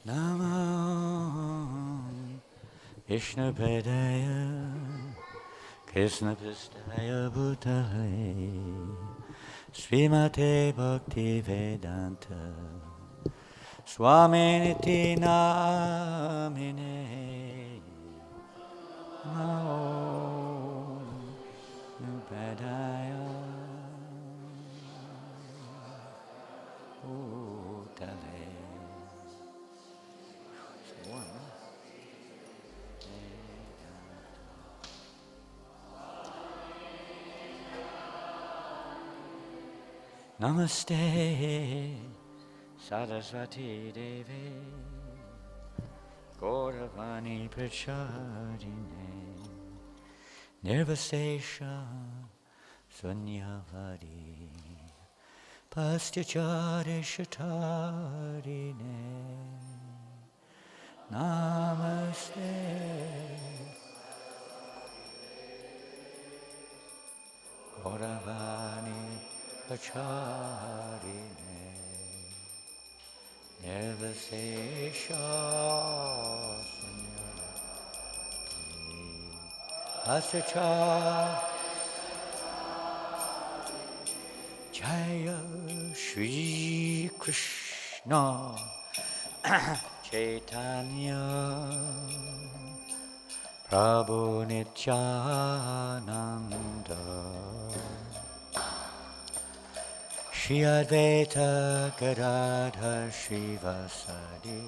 Namo Vishnu Padaya Krishna Pistaya Bhutale Srimate Bhakti Vedanta Swami Niti Namine Namo Vishnu Padaya Bhutale. Namaste Saraswati Devi Gauravani Prachadine Nirvasesha Sunyavadi Pastyachari Shatarine Namaste Gauravani Acharine Nirvasesha Pastyachari Jaya Shri Krishna Chaitanya Prabhu Nityananda Shri Advaita Gadadhar Shivasadi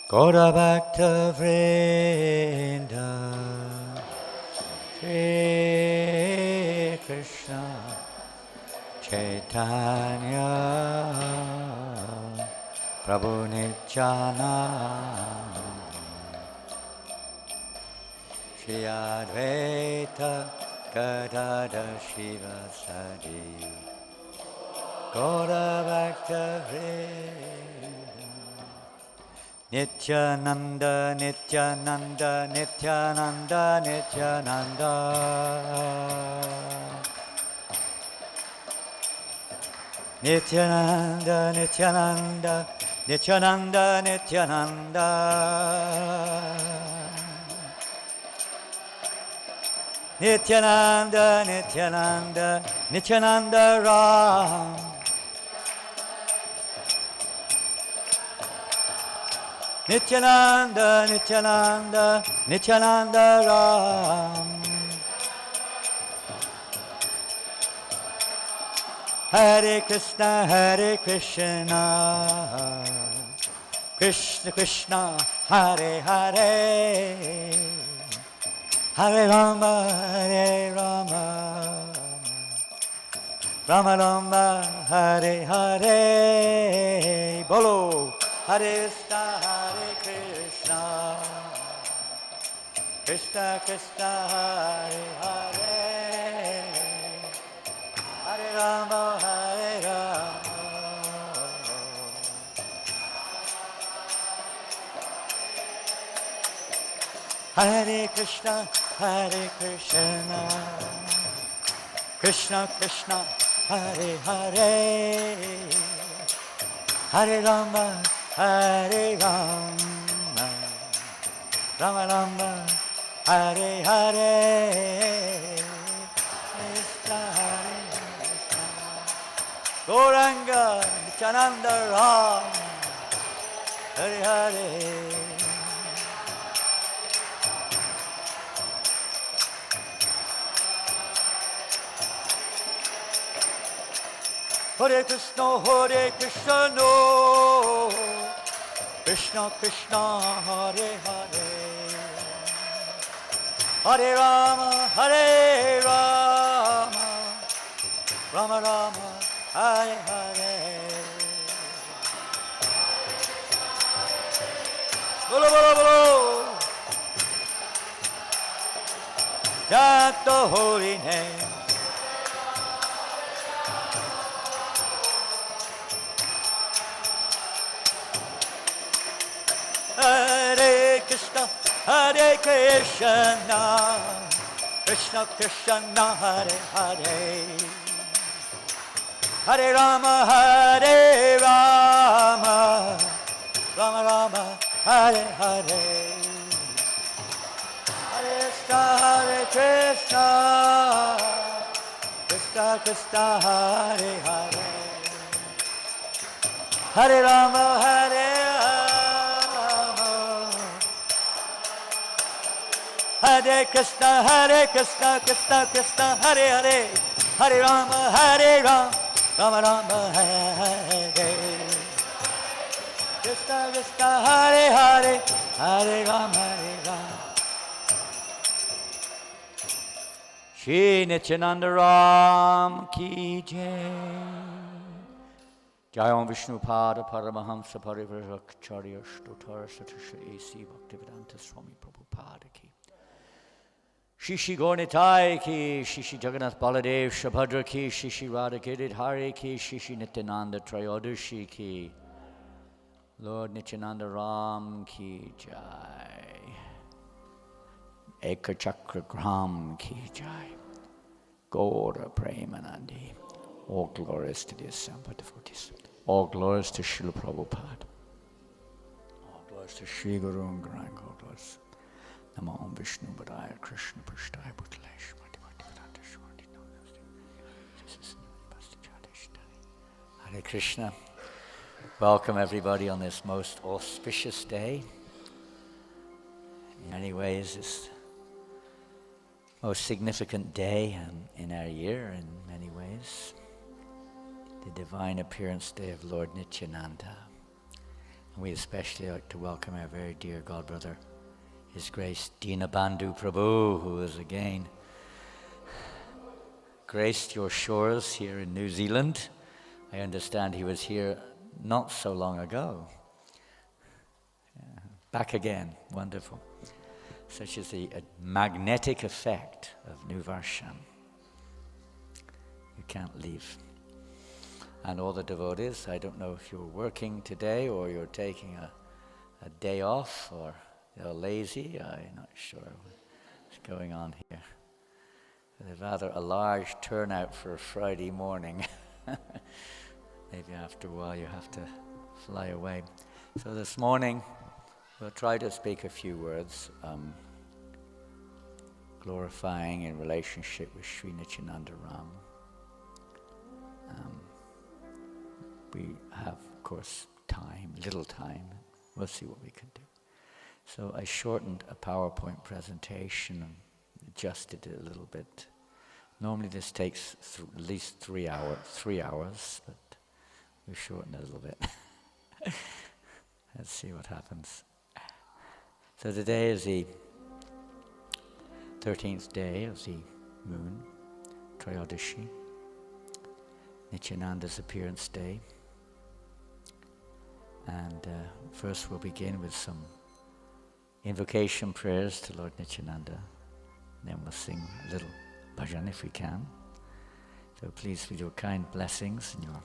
Gaura Bhakta Vrinda Shri Krishna Chaitanya Prabhu Nityananda Shri Advaita Gadadhar Shivasadi Gaura Bhakta Vrinda Nityananda Nityananda Nityananda Nityananda Nityananda Nityananda Nityananda Nityananda Nityananda Nityananda Nityananda Ram Nityananda Nityananda Nityananda Ram Hare Krishna Krishna Krishna Hare Hare Hare Rama Rama Rama Hare Hare Bolo Hare Krishna Krishna Krishna Hare Hare Hare Rama Hare Krishna Krishna Krishna Hare Hare Hare Rama Rama Rama Hare Hare Krishna Krishna Gauranga Nityananda Ram Hare Hare Hare Krishna no Krishna Krishna Hare Hare Hare Rama Rama Rama Hare Hare Bolo Bolo Bolo Chant the holy name Hare Krishna Krishna Krishna Hare Hare Hare Rama Krishna, Hare Hare, Hare Rama, Hare Rama, Hare Krishna, Krishna Krishna, Hare Hare, Hare Rama, Rama Rama, Hare Krishna, Krishna, Hare Hare, Hare Rama, Shri Nityananda Ram Ki Jai. Jai Om Vishnu Pada Paramahamsa Parivrajacharya Stotar Satisha A.C. Bhaktivedanta Swami Prabhupada Ki. Shishi Gornitai Ki, Shishi Jagannath Baladev Shabhadra Ki, Shishi Radha Giridhari Ki, Shishi Nityananda Trayodasi Ki. Lord Nityananda Ram Ki Jai. Ekachakra Gram Ki Jai. Gaura Premanandi. All glories to the assembled devotees. All glories to Srila Prabhupada. All glories to Sri Guru and Garang. All glories. Namo Om Vishnu Padaya Krishna Prasthaya Bhutale Shmati Bhaktivedanta Swami Hare Krishna. Welcome everybody on this most auspicious day. In many ways, it's the most significant day in our year in many ways. The divine appearance day of Lord Nityananda. And we especially like to welcome our very dear godbrother, His Grace Dinabandhu Prabhu, who has again graced your shores here in New Zealand. I understand he was here not so long ago. Back again, wonderful. Such is the magnetic effect of New Varsham. You can't leave. And all the devotees, I don't know if you're working today or you're taking a day off or you're lazy, I'm not sure what's going on here. There's rather a large turnout for a Friday morning. Maybe after a while you have to fly away. So this morning we'll try to speak a few words glorifying in relationship with Sri Nityananda Ram. We have, of course, little time. We'll see what we can do. So I shortened a PowerPoint presentation and adjusted it a little bit. Normally this takes at least 3 hours, but we shortened it a little bit. Let's see what happens. So today is the 13th day of the moon, Trayodasi, Nityananda's appearance day. And first we'll begin with some invocation prayers to Lord Nityananda. Then we'll sing a little bhajan if we can. So please, with your kind blessings and your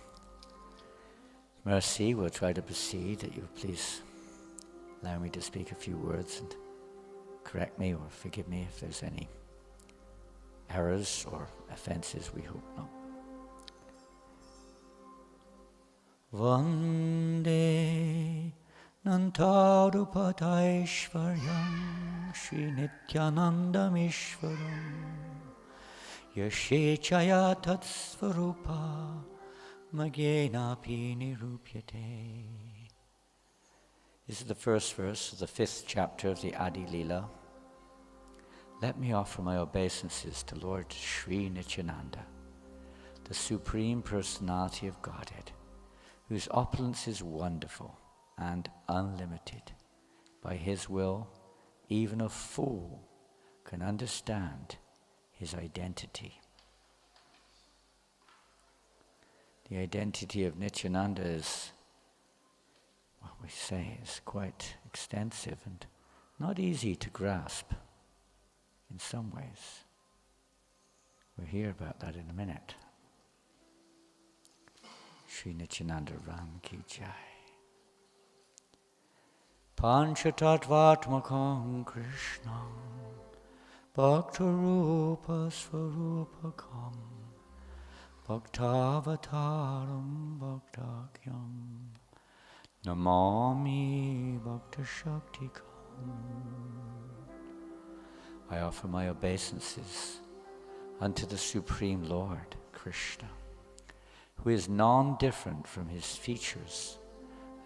mercy, we'll try to proceed, that you please allow me to speak a few words and correct me or forgive me if there's any errors or offenses. We hope not. Vande Nantadupataishvaryam Shri Nityanandamishvaram Yashechaya Tatsvarupa Magyenapi Nirupyate. This is the first verse of the 5th chapter of the Adi Lila. Let me offer my obeisances to Lord Sri Nityananda, the Supreme Personality of Godhead, whose opulence is wonderful and unlimited. By his will, even a fool can understand his identity. The identity of Nityananda is, what we say, is quite extensive and not easy to grasp in some ways. We'll hear about that in a minute. Sri Nityananda Ram Ki Jai. Panchatattvatmakam Krishnam Bhaktarupa Svarupakam Bhaktavataram Bhaktakyam Namami Bhaktashaktikam. I offer my obeisances unto the Supreme Lord, Krishna, who is non-different from his features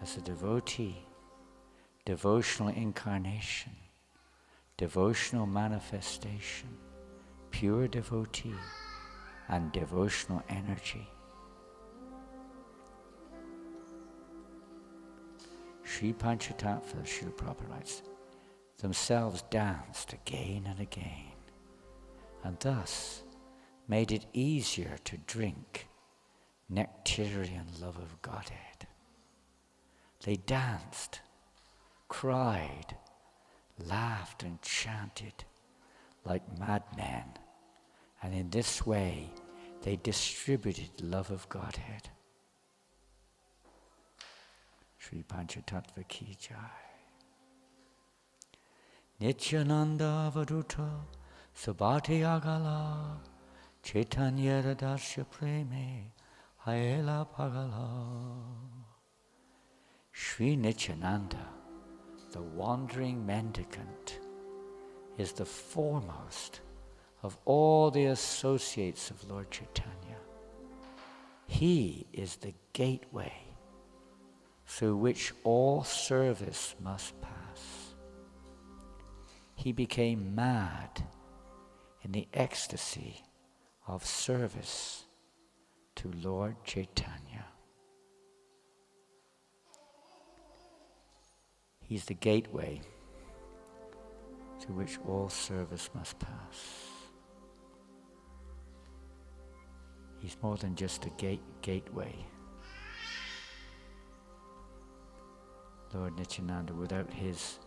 as a devotee, devotional incarnation, devotional manifestation, pure devotee, and devotional energy. Sri Panchatattva, Srila Prabhupada writes, themselves danced again and again, and thus made it easier to drink nectarian love of Godhead. They danced, cried, laughed and chanted like madmen, and in this way they distributed love of Godhead. Sri Panchatattva ki jai. Nityananda avaduta sabhati agala Chaitanya radasya preme hayela pagala. Sri Nityananda, the wandering mendicant, is the foremost of all the associates of Lord Chaitanya. He is the gateway through which all service must pass. He became mad in the ecstasy of service to Lord Chaitanya. He's the gateway through which all service must pass. He's more than just a gateway. Lord Nityananda, without his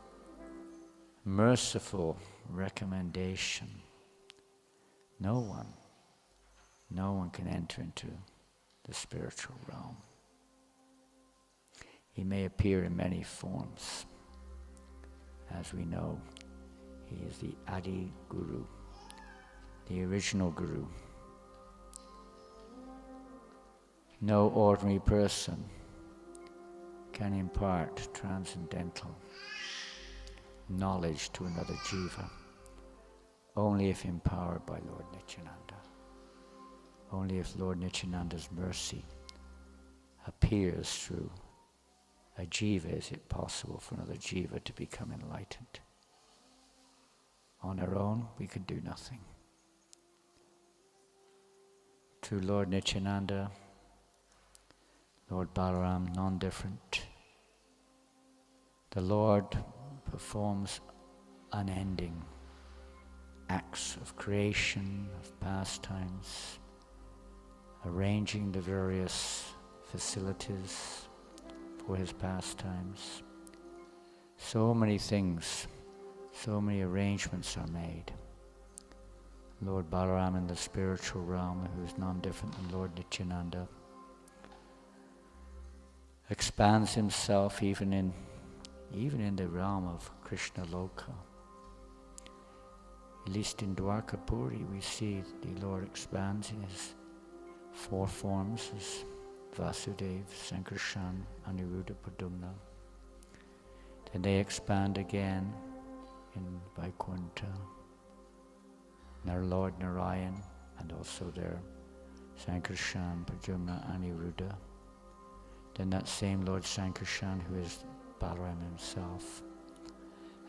merciful recommendation, no one can enter into the spiritual realm. He may appear in many forms. As we know, he is the Adi Guru, the original Guru. No ordinary person can impart transcendental knowledge to another jiva, only if empowered by Lord Nityananda. Only if Lord Nityananda's mercy appears through a jiva is it possible for another jiva to become enlightened. On our own, we could do nothing. Through Lord Nityananda, Lord Balaram, non-different, the Lord performs unending acts of creation, of pastimes, arranging the various facilities for his pastimes. So many things, so many arrangements are made. Lord Balaram in the spiritual realm, who is non-different than Lord Nityananda, expands himself even in the realm of Krishna Loka. At least in Dwarkapuri we see the Lord expands in his four forms as Vasudev, Sankarshan, Aniruddha, Padumna. Then they expand again in Vaikuntha, their Lord Narayan, and also their Sankarshan, Padumna, Aniruddha. Then that same Lord Sankarshan, who is Balaram himself,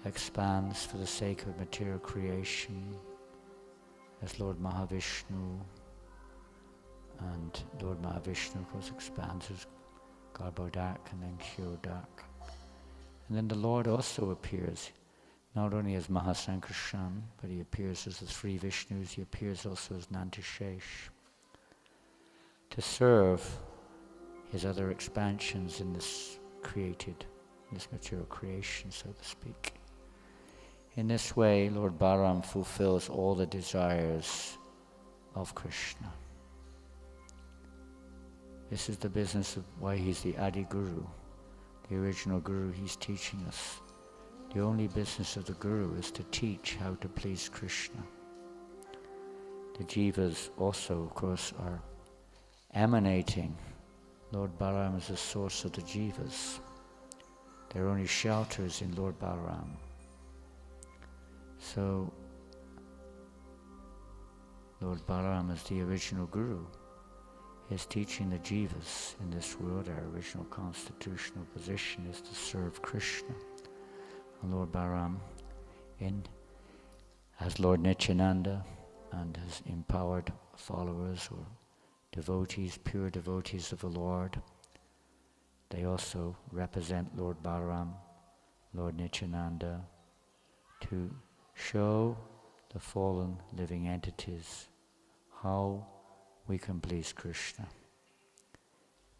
expands for the sake of material creation as Lord Mahavishnu, and Lord Mahavishnu of course expands as Garbhodak and then Kyodak. And then the Lord also appears not only as Mahasankarshan, but he appears as the three Vishnus, he appears also as Nantishesh, to serve his other expansions in this material creation, so to speak. In this way, Lord Balaram fulfills all the desires of Krishna. This is the business of why he's the Adi Guru, the original Guru. He's teaching us. The only business of the Guru is to teach how to please Krishna. The jivas also, of course, are emanating. Lord Balaram is the source of the jivas. They're only shelters in Lord Balaram. So, Lord Balaram is the original guru. He is teaching the jivas in this world. Our original constitutional position is to serve Krishna. And Lord Balaram, as Lord Nityananda and his empowered followers or devotees, pure devotees of the Lord, they also represent Lord Balaram, Lord Nityananda, to show the fallen living entities how we can please Krishna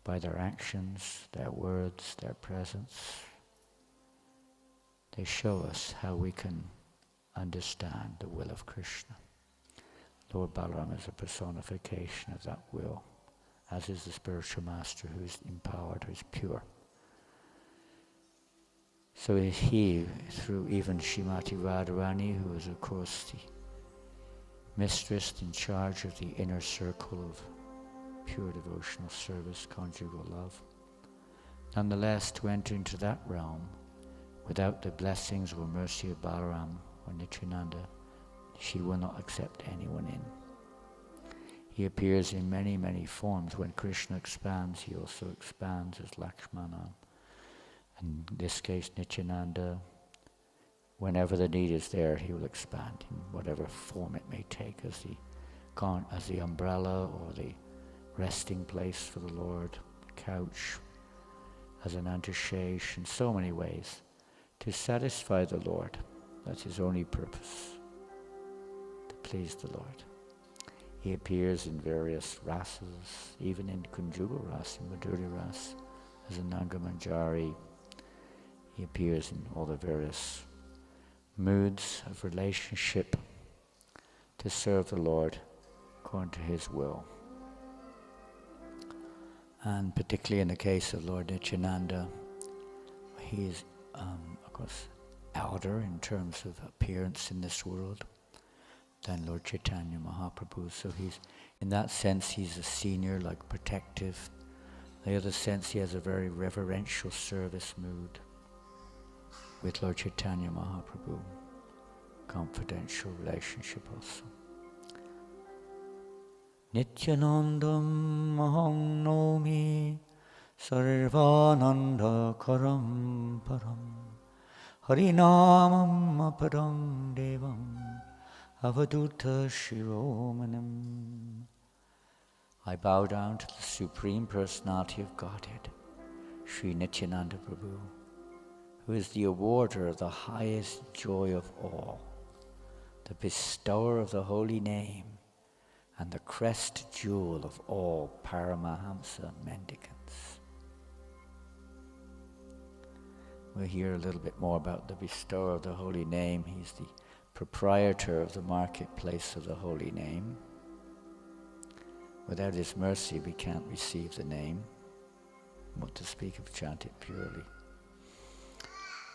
by their actions, their words, their presence. They show us how we can understand the will of Krishna. Lord Balaram is a personification of that will, as is the spiritual master who is empowered, who is pure. So he, through even Srimati Radharani, who is of course the mistress in charge of the inner circle of pure devotional service, conjugal love, nonetheless to enter into that realm without the blessings or mercy of Balaram or Nityananda, she will not accept anyone in. He appears in many, many forms. When Krishna expands, he also expands as Lakshmana. In this case, Nityananda, whenever the need is there, he will expand in whatever form it may take, as the umbrella or the resting place for the Lord, the couch, as an antishesh, in so many ways, to satisfy the Lord. That's his only purpose, to please the Lord. He appears in various rasas, even in conjugal ras, in Madhurya ras, as a Nangamanjari. He appears in all the various moods of relationship to serve the Lord according to his will. And particularly in the case of Lord Nityananda, he is, of course, elder in terms of appearance in this world than Lord Chaitanya Mahaprabhu. So he's, in that sense, he's a senior, like protective. In the other sense, he has a very reverential service mood with Lord Chaitanya Mahaprabhu. Confidential relationship also. Nityanandam aham nomi sarvananda karam param harinamam aparam devam avaduta shiromanam. I bow down to the Supreme Personality of Godhead, Sri Nityananda Prabhu, who is the awarder of the highest joy of all, the bestower of the holy name, and the crest jewel of all Paramahamsa mendicants. We'll hear a little bit more about the bestower of the holy name. He's the proprietor of the marketplace of the holy name. Without his mercy, we can't receive the name, what to speak of chant it purely.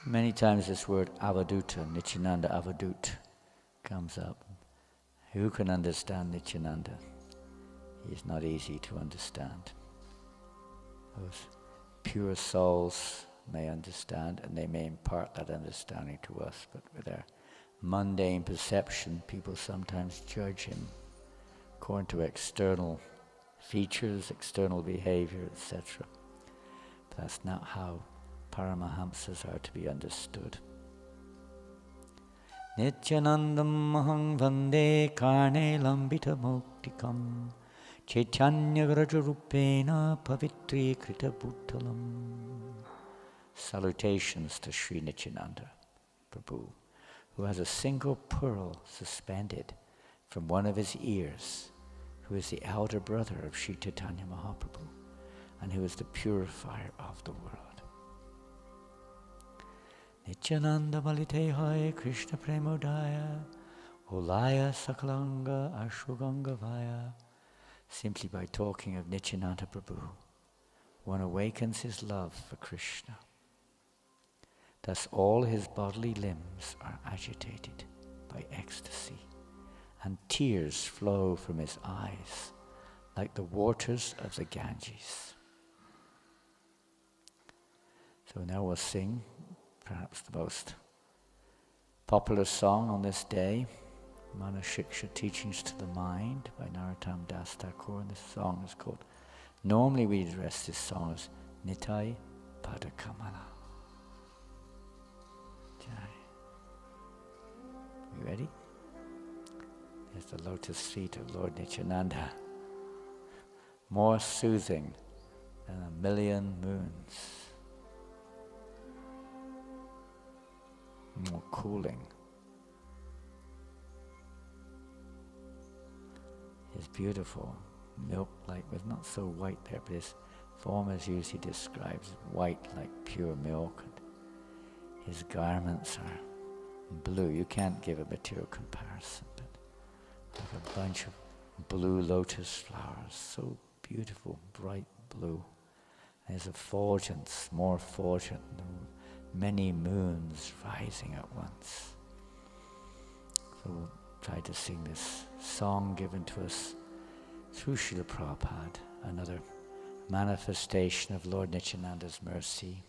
Many times this word avaduta, Nityananda avadut, comes up. Who can understand Nityananda? He is not easy to understand. Those pure souls may understand, and they may impart that understanding to us, but with our mundane perception, people sometimes judge him according to external features, external behavior, etc. But that's not how Paramahamsas are to be understood. Nityanandam mahang vande karne lambita muktikam chaitanya grajarupena pavitri krita bhuttalam. Salutations to Sri Nityananda Prabhu, who has a single pearl suspended from one of his ears, who is the elder brother of Sri Chaitanya Mahaprabhu, and who is the purifier of the world. Nityananda balite hai Krishna premodaya olaya sakalanga ashuganga vaya. Simply by talking of Nityananda Prabhu, one awakens his love for Krishna. Thus all his bodily limbs are agitated by ecstasy, and tears flow from his eyes like the waters of the Ganges. So now we'll sing perhaps the most popular song on this day, Manashiksha Teachings to the Mind by Narottam Das Thakur, and this song is called, normally we address this song as Nitai Padakamala. Jai. You ready? There's the lotus feet of Lord Nityananda, more soothing than a million moons, more cooling. His beautiful milk-like, but not so white there, but his form is usually described as white like pure milk. And his garments are blue. You can't give a material comparison, but like a bunch of blue lotus flowers, so beautiful, bright blue. And his effulgence, more effulgent, many moons rising at once. So we'll try to sing this song given to us through Srila Prabhupada, another manifestation of Lord Nityananda's mercy.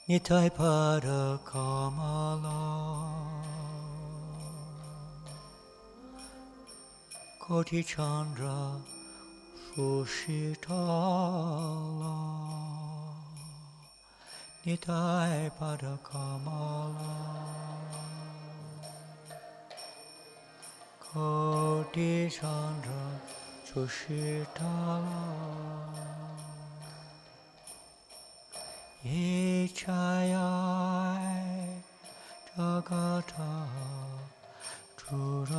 Nitai Pada Kamala Koti Chandra Sushitala Nitai Pada Kamala Koti Chandra Sushitala Ichayai Jagata Turai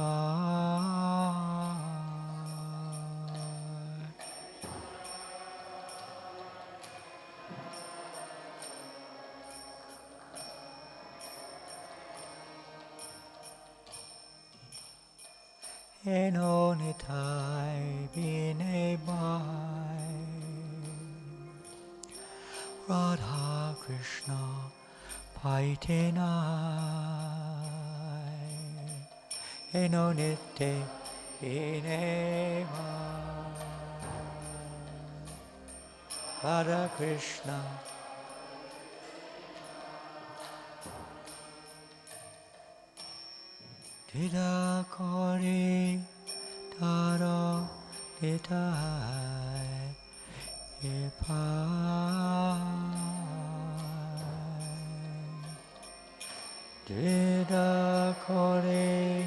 Eno Nitai Bine Bai Radha Krishna Paitenai Eno Nitte Bine Bai Radha Krishna Dida Kori Taro Nitai Ipai Dida Kori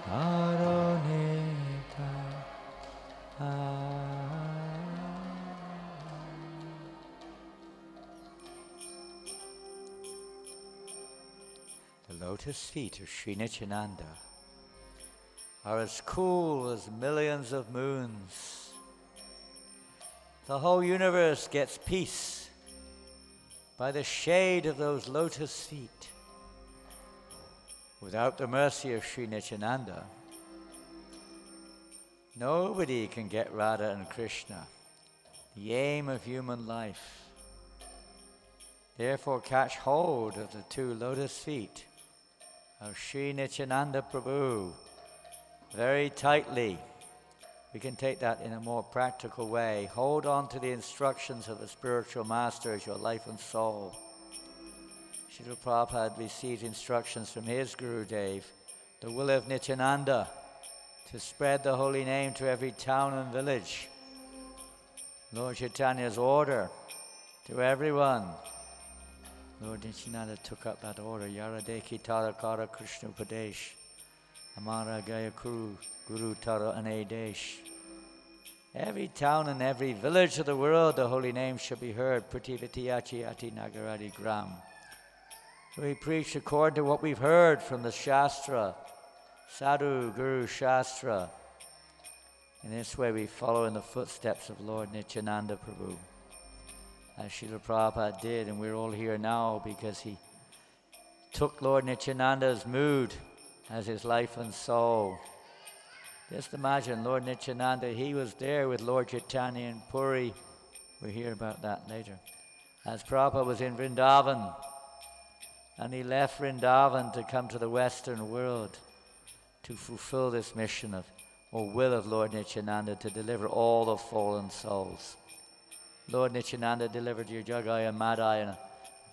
Taro Nitai. The lotus feet of Sri Nityananda are as cool as millions of moons. The whole universe gets peace by the shade of those lotus feet. Without the mercy of Sri Nityananda, nobody can get Radha and Krishna, the aim of human life. Therefore, catch hold of the two lotus feet of Sri Nityananda Prabhu very tightly. We can take that in a more practical way. Hold on to the instructions of the spiritual master as your life and soul. Srila Prabhupada received instructions from his Gurudev, the will of Nityananda, to spread the holy name to every town and village. Lord Chaitanya's order to everyone. Lord Nityananda took up that order. Yaradeki Tara Kara Krishna Upadesh. Amara Gaya Kuru Guru Tara Anedesh. Every town and every village of the world, the holy name shall be heard. Prativati Achi Ati Nagaradi Gram. So we preach according to what we've heard from the Shastra, Sadhu Guru Shastra. In this way we follow in the footsteps of Lord Nityananda Prabhu, as Srila Prabhupada did, and we're all here now because he took Lord Nityananda's mood as his life and soul. Just imagine Lord Nityananda, he was there with Lord Chaitanya in Puri. We'll hear about that later. As Prabhupada was in Vrindavan, and he left Vrindavan to come to the Western world to fulfill this mission of, or will of Lord Nityananda, to deliver all the fallen souls. Lord Nityananda delivered your Jagai and Madai and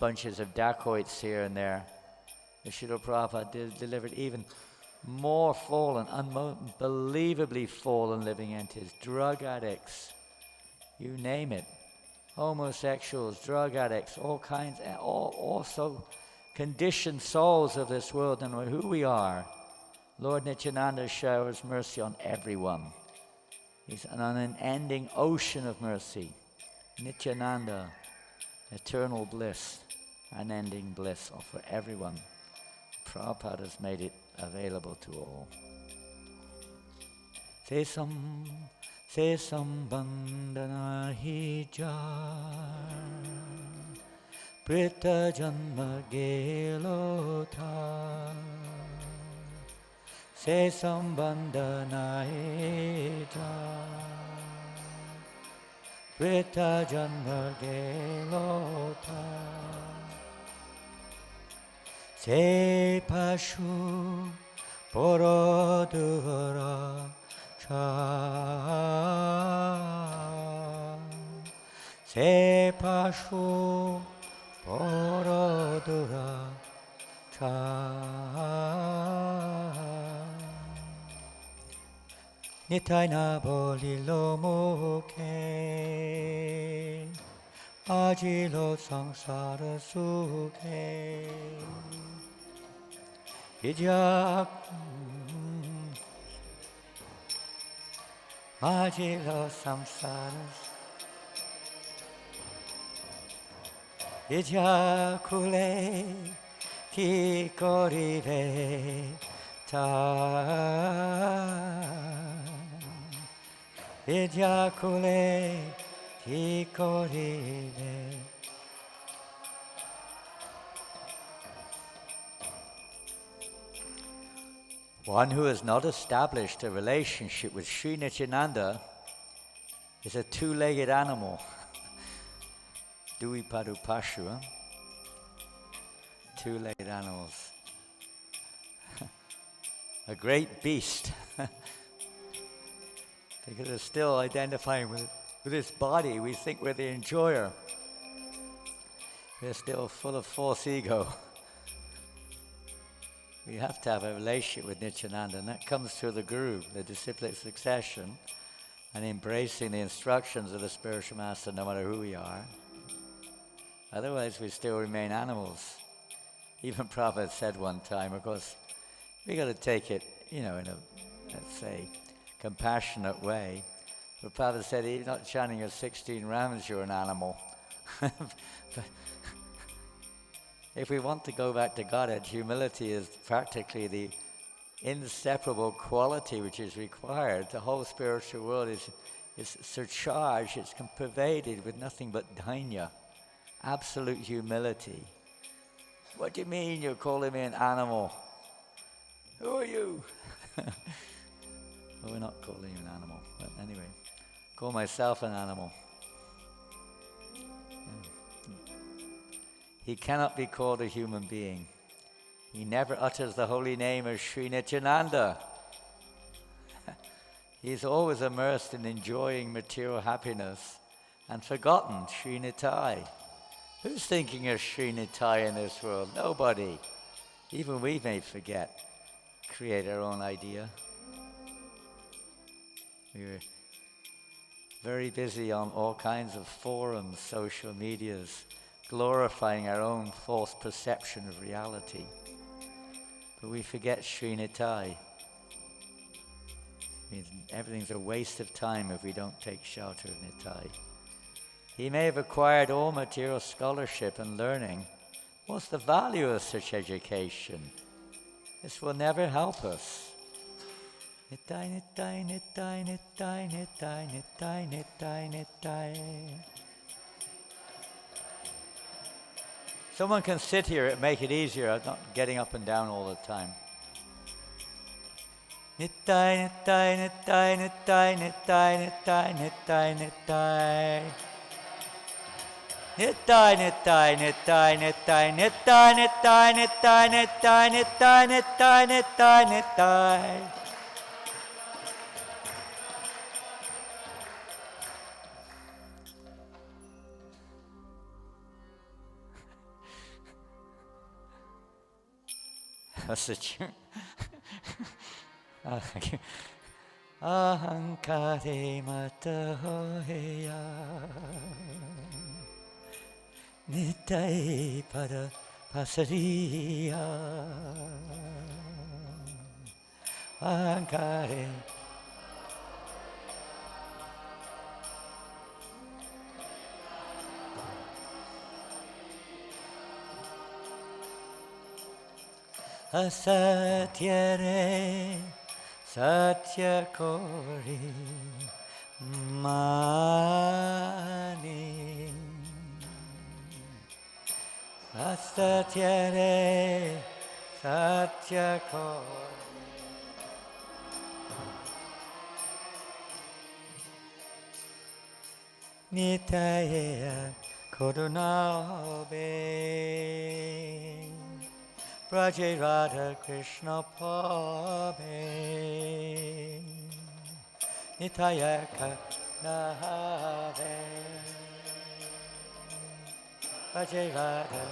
bunches of dacoits here and there. The Srila Prabhupada delivered even more fallen, unbelievably fallen living entities, drug addicts, you name it, homosexuals, drug addicts, all kinds, also conditioned souls of this world and who we are. Lord Nityananda showers mercy on everyone. He's an unending ocean of mercy. Nityananda, eternal bliss, unending bliss for everyone. Prabhupada has made it available to all. Sesam bandhana hi jar, prita janma gelo tha. Sesam bandhana hi jar, prita janma gelo tha. Se pashu porodura cha, se pashu porodura cha. Nitai na bolilo mukhe, ajilo sangsara sukhe. Ijak ajilo samsara, ijakule ki korive ta, ijakule ki korive. One who has not established a relationship with Sri Nityananda is a two-legged animal. Dui padu pashu, huh? Two-legged animals. A great beast. Because it's still identifying with this body. We think we're the enjoyer. We're still full of false ego. We have to have a relationship with Nityananda, and that comes through the Guru, the disciplic succession, and embracing the instructions of the spiritual master, no matter who we are. Otherwise, we still remain animals. Even Prabhupada said one time, of course, we got to take it, in a, let's say, compassionate way. But Prabhupada said, if you're not chanting your 16 rounds, you're an animal. If we want to go back to Godhead, humility is practically the inseparable quality which is required. The whole spiritual world is surcharged, it's pervaded with nothing but dainya, absolute humility. What do you mean you're calling me an animal? Who are you? Well, we're not calling you an animal, but anyway, call myself an animal. He cannot be called a human being. He never utters the holy name of Sri Nityananda. He's always immersed in enjoying material happiness and forgotten Sri Nitai. Who's thinking of Sri Nitai in this world? Nobody. Even we may forget, create our own idea. We're very busy on all kinds of forums, social medias, glorifying our own false perception of reality. But we forget Sri Nitai. Everything's a waste of time if we don't take shelter of Nitai. He may have acquired all material scholarship and learning. What's the value of such education? This will never help us. Nitai, nitai, nitai, nitai, nitai, nitai, nitai, nitai. Someone can sit here and make it easier, not getting up and down all the time. Nittai, nittai, nittai, nittai, nittai, nittai, nittai, nittai. Nittai, nittai, nittai, nittai, nittai, nittai, nittai, nittai, nittai, nittai, nittai, nittai. That's the tune. Ahankare mata hoya Nitai pada pasariya Ahankare Asatyare Satya Kori Mani Asatyare Satya Kori Nitaya Koruna Obe Braje Radha Krishna Pame Nitaya Kanahave Braje Radha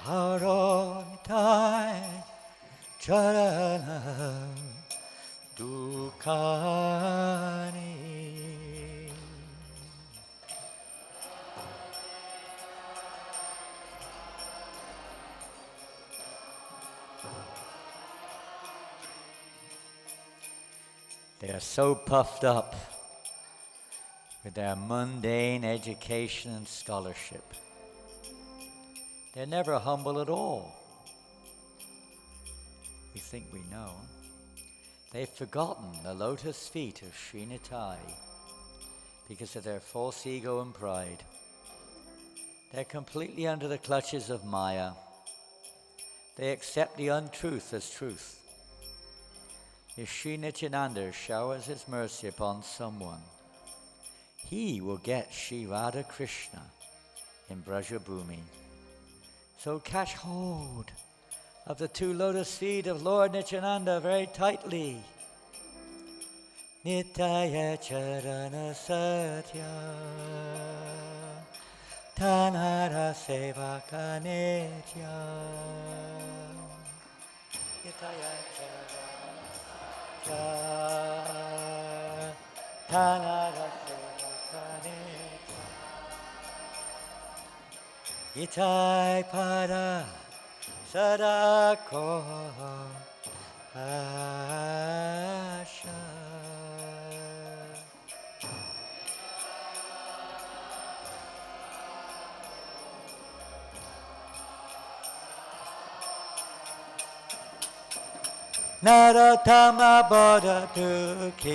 Dharo Nitai Charana Dukkani They are so puffed up with their mundane education and scholarship. They're never humble at all. We think we know. They've forgotten the lotus feet of Sri Nitai because of their false ego and pride. They're completely under the clutches of Maya. They accept the untruth as truth. If Sri Nityananda showers his mercy upon someone, he will get Sri Radha Krishna in Brajabhumi. So catch hold of the two lotus feet of Lord Nityananda very tightly. Nitaya Charana Satya Tanara Sevaka Nitya Nitaya Tanara Sevaka Nitya Itai Pada Sadako Asha Naratama Bodha Dukhi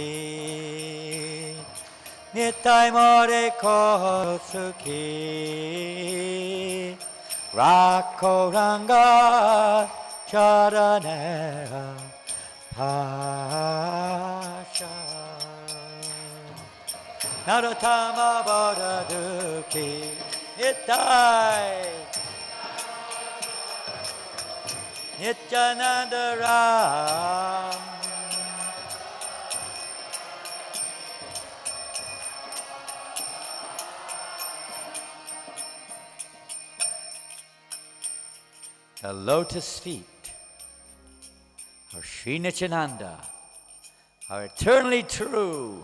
Nitai More Kotsuki Rako Ranga Charanera Pasha Naratama Bodha Dukhi Nitai Nityananda Ram The lotus feet of Sri Nityananda are eternally true,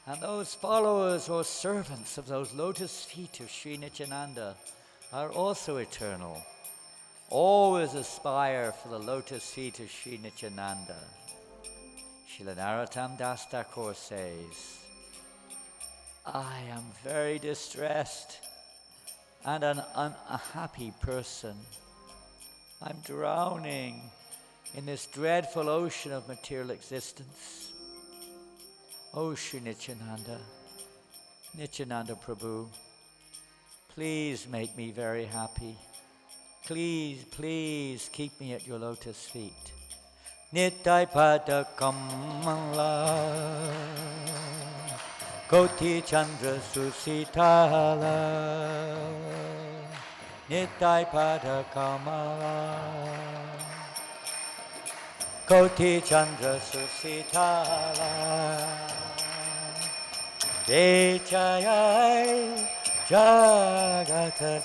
and those followers or servants of those lotus feet of Sri Nityananda are also eternal. Always aspire for the lotus feet of Sri Nityananda. Srila Narottam Das Thakur says, I am very distressed and an unhappy person. I'm drowning in this dreadful ocean of material existence. Oh Sri Nityananda, Nityananda Prabhu, please make me very happy. Please, please keep me at your lotus feet. Nitai Pada Kamala Koti Chandra Susitala Nitai Pada Kamala Koti Chandra Susitala Dechayai Jagatadira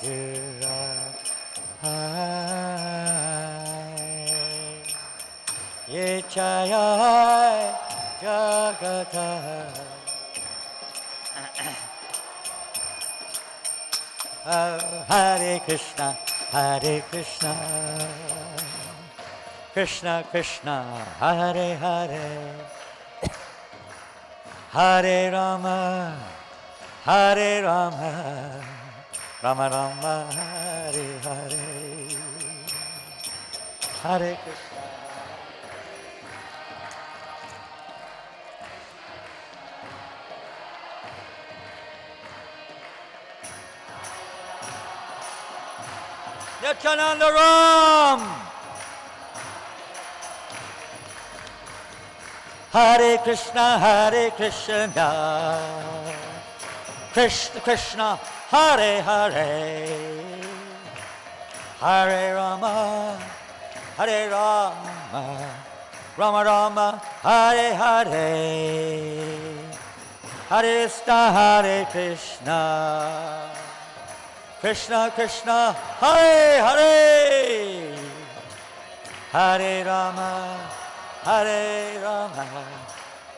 Yechaya Jagata Hare Krishna, Hare Krishna, Krishna Krishna, Hare Hare, Hare Rama, Hare Rama, Rama Rama, Hare Hare, Hare Krishna. Nityananda Ram. Hare Krishna, Krishna Krishna, Hare Hare, Hare Rama, Hare Rama, Rama Rama, Hare Hare, Hare Krishna, Hare Krishna, Krishna Krishna, Hare Hare, Hare Rama, Hare Rama,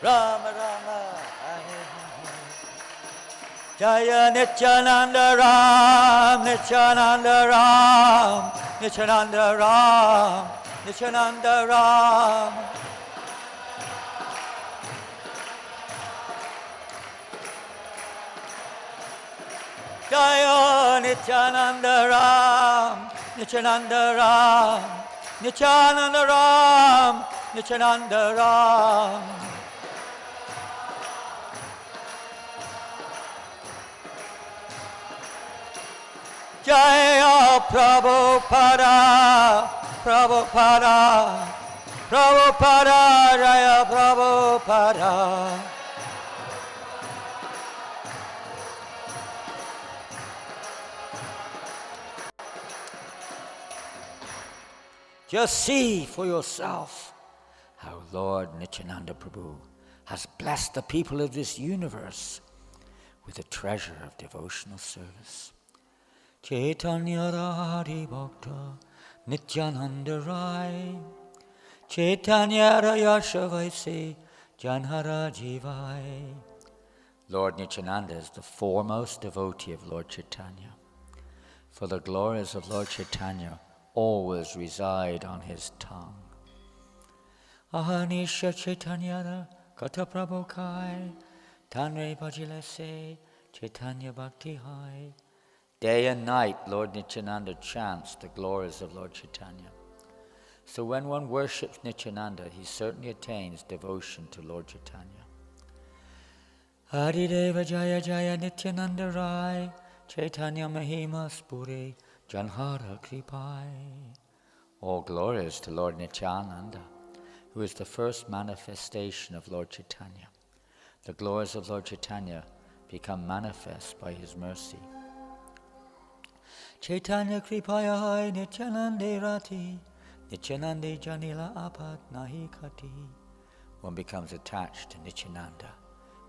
Rama Rama, Hare Hare. Jaya Nityananda Ram, Nityananda Ram, Nityananda Ram, Nityananda Ram. Jaya Nityananda Ram, Nityananda Ram, Nityananda Ram, Nityananda Ram. Jaya Prabhupada, Prabhupada, Prabhupada, Jaya Prabhupada. Just see for yourself how Lord Nityananda Prabhu has blessed the people of this universe with the treasure of devotional service. Chaitanya Hari Bhakta Nityananda Rai Chaitanya Yashavai Janhara Jivai. Lord Nityananda is the foremost devotee of Lord Chaitanya. For the glories of Lord Chaitanya always reside on his tongue. Ahanisha Chaitanya Kata Prabhu Kai Tanre Bhajilase Chaitanya Bhakti Hai. Day and night Lord Nityananda chants the glories of Lord Chaitanya. So when one worships Nityananda, he certainly attains devotion to Lord Chaitanya. Adideva Jaya Jaya Nityananda Rai Chaitanya Mahima Spure Janhara Kripai. All glories to Lord Nityananda, who is the first manifestation of Lord Chaitanya. The glories of Lord Chaitanya become manifest by his mercy. Chaitanya Kripaya Hai Nityanande Rati Nityanande Janila Apat Nahi Kati. One becomes attached to Nityananda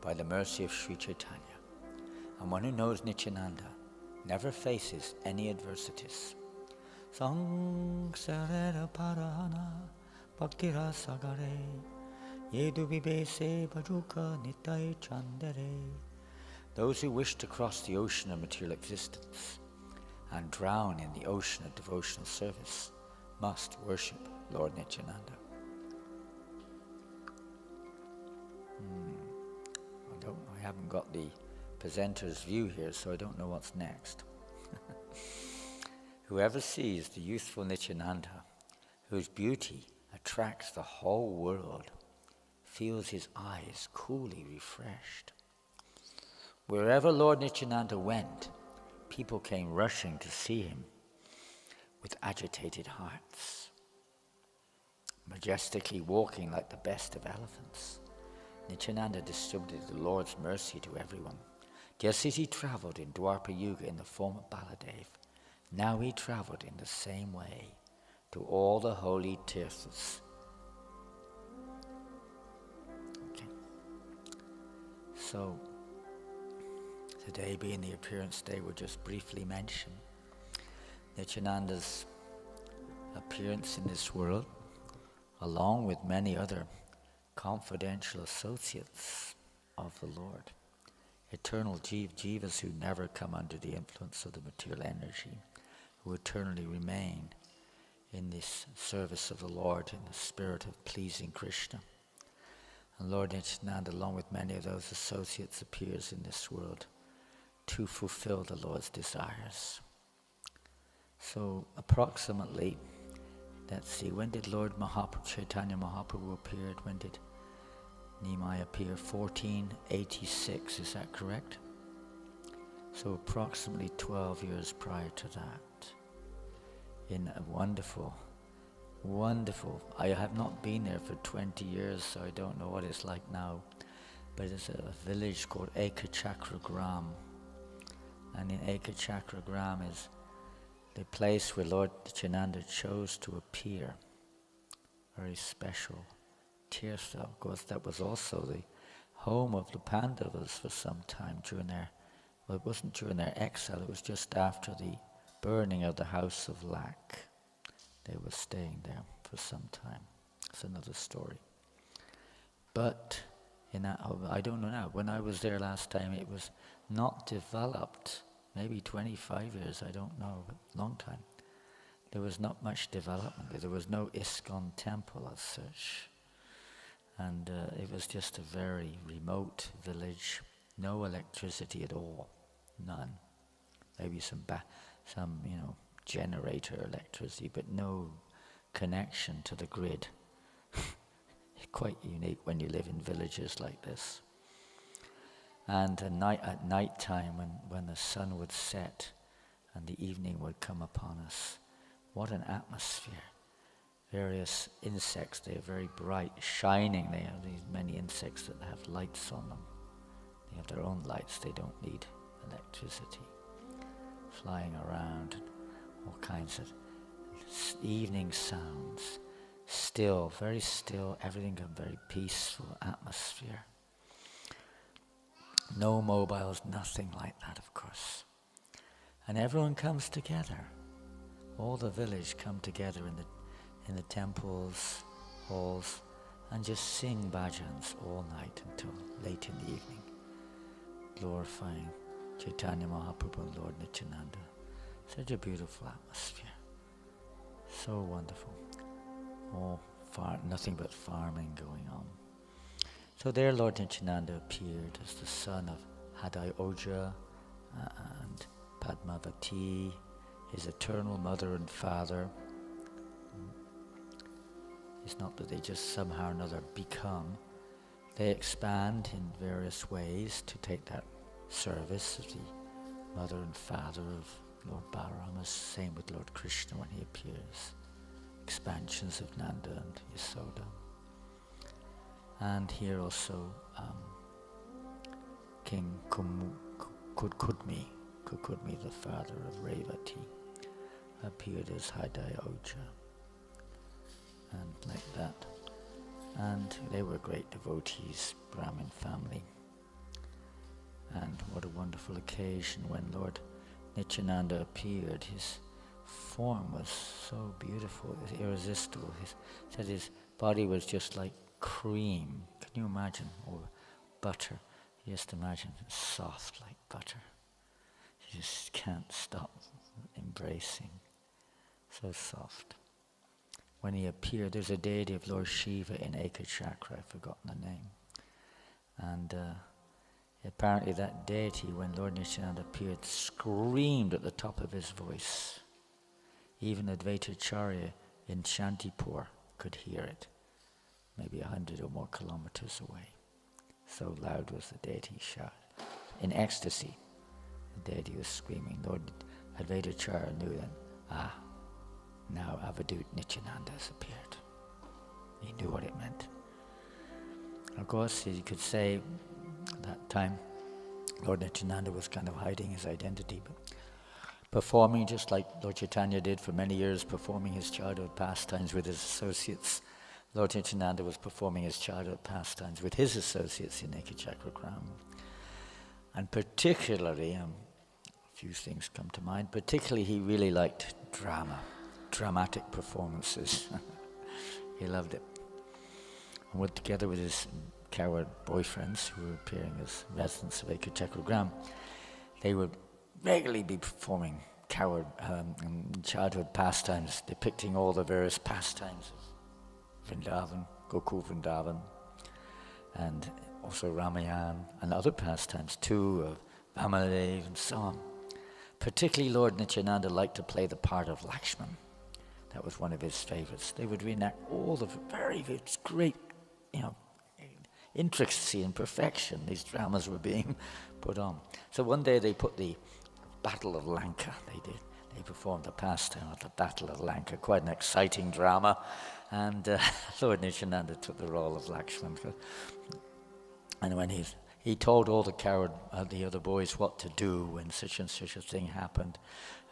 by the mercy of Sri Chaitanya. And one who knows Nityananda never faces any adversities. Sangsarera Parahana Bhaktira Sagare Yedu Vibese Bajuka Nitai Chandare. Those who wish to cross the ocean of material existence and drown in the ocean of devotional service must worship Lord Nityananda. I haven't got the presenter's view here, so I don't know what's next. Whoever sees the youthful Nityananda, whose beauty attracts the whole world, feels his eyes coolly refreshed. Wherever Lord Nityananda went, people came rushing to see him with agitated hearts. Majestically walking like the best of elephants, Nityananda distributed the Lord's mercy to everyone. Just as he traveled in Dwapara Yuga in the form of Baladev, now he traveled in the same way to all the holy tirthas. Okay. So, Today being the appearance day, we'll just briefly mention Nityananda's appearance in this world, along with many other confidential associates of the Lord, eternal jivas who never come under the influence of the material energy, who eternally remain in this service of the Lord in the spirit of pleasing Krishna. And Lord Nityananda, along with many of those associates, appears in this world to fulfill the Lord's desires. So approximately, let's see, when did Lord Mahaprabhu, Chaitanya Mahaprabhu appeared? When did Nimai appear? 1486, is that correct? So approximately 12 years prior to that. In a wonderful, I have not been there for 20 years, so I don't know what it's like now, but it's a village called Ekachakra Gram. And in Ekachakra Gram is the place where Lord Nityananda chose to appear. Very special. Tirtha, of course, that was also the home of the Pandavas for some time during their, well, it wasn't during their exile, it was just after the burning of the house of Lak. They were staying there for some time. It's another story. But in that, I don't know now, when I was there last time it was not developed, maybe 25 years, I don't know, but long time. There was not much development. There was no ISKCON temple as such. And it was just a very remote village, no electricity at all, none. Maybe some generator electricity, but no connection to the grid. Quite unique when you live in villages like this. And at night time, when the sun would set and the evening would come upon us, what an atmosphere. Various insects, they are very bright, shining. They have these many insects that have lights on them. They have their own lights, they don't need electricity. Flying around, all kinds of evening sounds. Still, very still, everything a very peaceful atmosphere. No mobiles, nothing like that, of course. And everyone comes together. All the village come together in the temples, halls, and just sing bhajans all night until late in the evening, glorifying Chaitanya Mahaprabhu and Lord Nityananda. Such a beautiful atmosphere. So wonderful. Nothing but farming going on. So there Lord Nityananda appeared as the son of Hadai Oja and Padmavati, his eternal mother and father. It's not that they just somehow or another become. They expand in various ways to take that service of the mother and father of Lord Balarama. Same with Lord Krishna when he appears. Expansions of Nanda and Yasoda. And here also King Kudmi, the father of Revati, appeared as Hadai Oja. And like that. And they were great devotees, Brahmin family. And what a wonderful occasion when Lord Nityananda appeared. His form was so beautiful, irresistible. He said his body was just like cream. Can you imagine? Or butter. You just imagine it soft like butter. You just can't stop embracing. So soft. When he appeared, there's a deity of Lord Shiva in Ekachakra, I've forgotten the name. And apparently that deity, when Lord Nityananda appeared, screamed at the top of his voice. Even Advaitacharya in Shantipur could hear it, maybe 100 or more kilometers away. So loud was the deity shout. In ecstasy, the deity was screaming. Lord Advaitacharya knew then, now Avadut Nityananda has appeared. He knew what it meant. Of course, you could say at that time, Lord Nityananda was kind of hiding his identity, but performing just like Lord Chaitanya did for many years, performing his childhood pastimes with his associates. Lord Nityananda was performing his childhood pastimes with his associates in Ekachakra Gram. And particularly, a few things come to mind, particularly he really liked dramatic performances. He loved it. And together with his coward boyfriends who were appearing as residents of ISKCON, they would regularly be performing coward childhood pastimes, depicting all the various pastimes of Vrindavan, Gokul Vrindavan, and also Ramayan, and other pastimes too, of Vamadev and so on. Particularly Lord Nityananda liked to play the part of Lakshman. That was one of his favorites. They would reenact all the very great, intricacy and perfection these dramas were being put on. So one day they put the Battle of Lanka, they performed the pastime of the Battle of Lanka, quite an exciting drama, and Lord Nityananda took the role of Lakshman. And when he told all the other boys what to do when such and such a thing happened,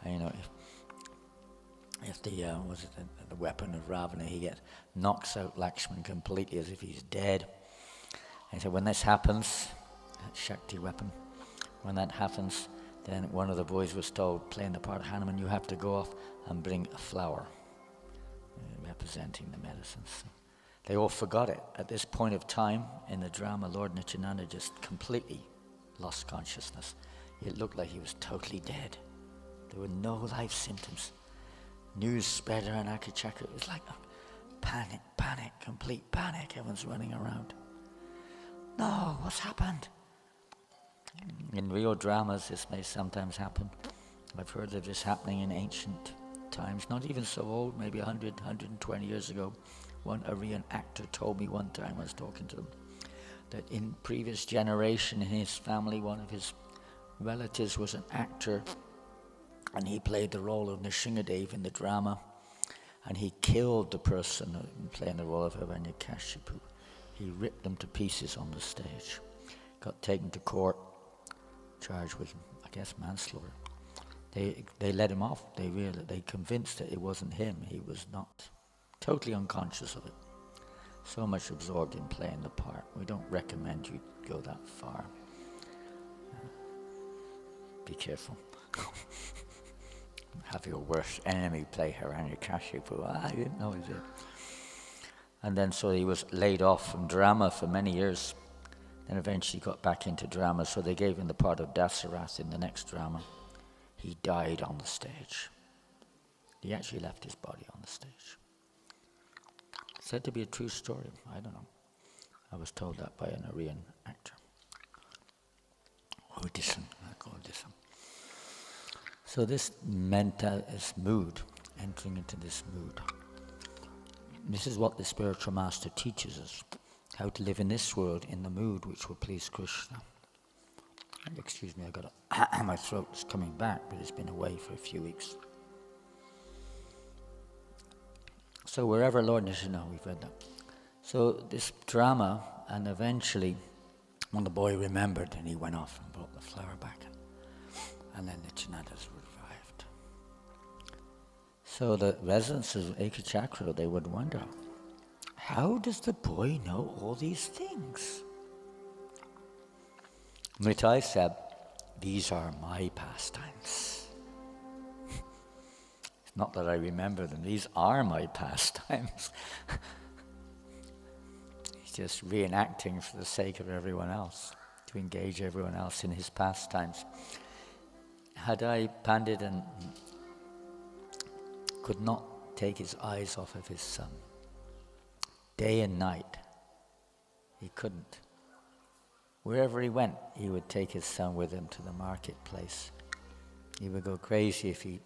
if the weapon of Ravana, he knocks out Lakshman completely as if he's dead. And so when this happens, that Shakti weapon, when that happens, then one of the boys was told, playing the part of Hanuman, you have to go off and bring a flower, representing the medicines. They all forgot it. At this point of time in the drama, Lord Nityananda just completely lost consciousness. It looked like he was totally dead. There were no life symptoms. News spread around ISKCON. It was like panic, complete panic. Everyone's running around. No, what's happened? In real dramas, this may sometimes happen. I've heard of this happening in ancient times, not even so old, maybe 100, 120 years ago. One Aryan actor told me one time, I was talking to him, that in previous generation in his family, one of his relatives was an actor, and he played the role of Nrsimhadev in the drama, and he killed the person playing the role of Hiranyakashipu. He ripped them to pieces on the stage. Got taken to court, charged with, I guess, manslaughter. They let him off. They convinced that it wasn't him. He was not totally unconscious of it. So much absorbed in playing the part. We don't recommend you go that far. Be careful. Have your worst enemy play Hiranyakashipu. I didn't know he did. And then so he was laid off from drama for many years. Then eventually got back into drama, so they gave him the part of Dasarath in the next drama. He died on the stage. He actually left his body on the stage. Said to be a true story. I don't know. I was told that by an Aryan actor. Odysseus. So this mood, entering into this mood. This is what the spiritual master teaches us. How to live in this world in the mood which will please Krishna. Excuse me, my throat is coming back, but it's been away for a few weeks. So wherever Lord Nityananda, we've read that. So this drama, and eventually, when the boy remembered, and he went off and brought the flower back, and then Nityananda's revived. So the residents of ISKCON, they would wonder, how does the boy know all these things? Nitai said, these are my pastimes. It's not that I remember them, these are my pastimes. He's just reenacting for the sake of everyone else, to engage everyone else in his pastimes. Hadai Pandit could not take his eyes off of his son. Day and night, he couldn't. Wherever he went, he would take his son with him to the marketplace. He would go crazy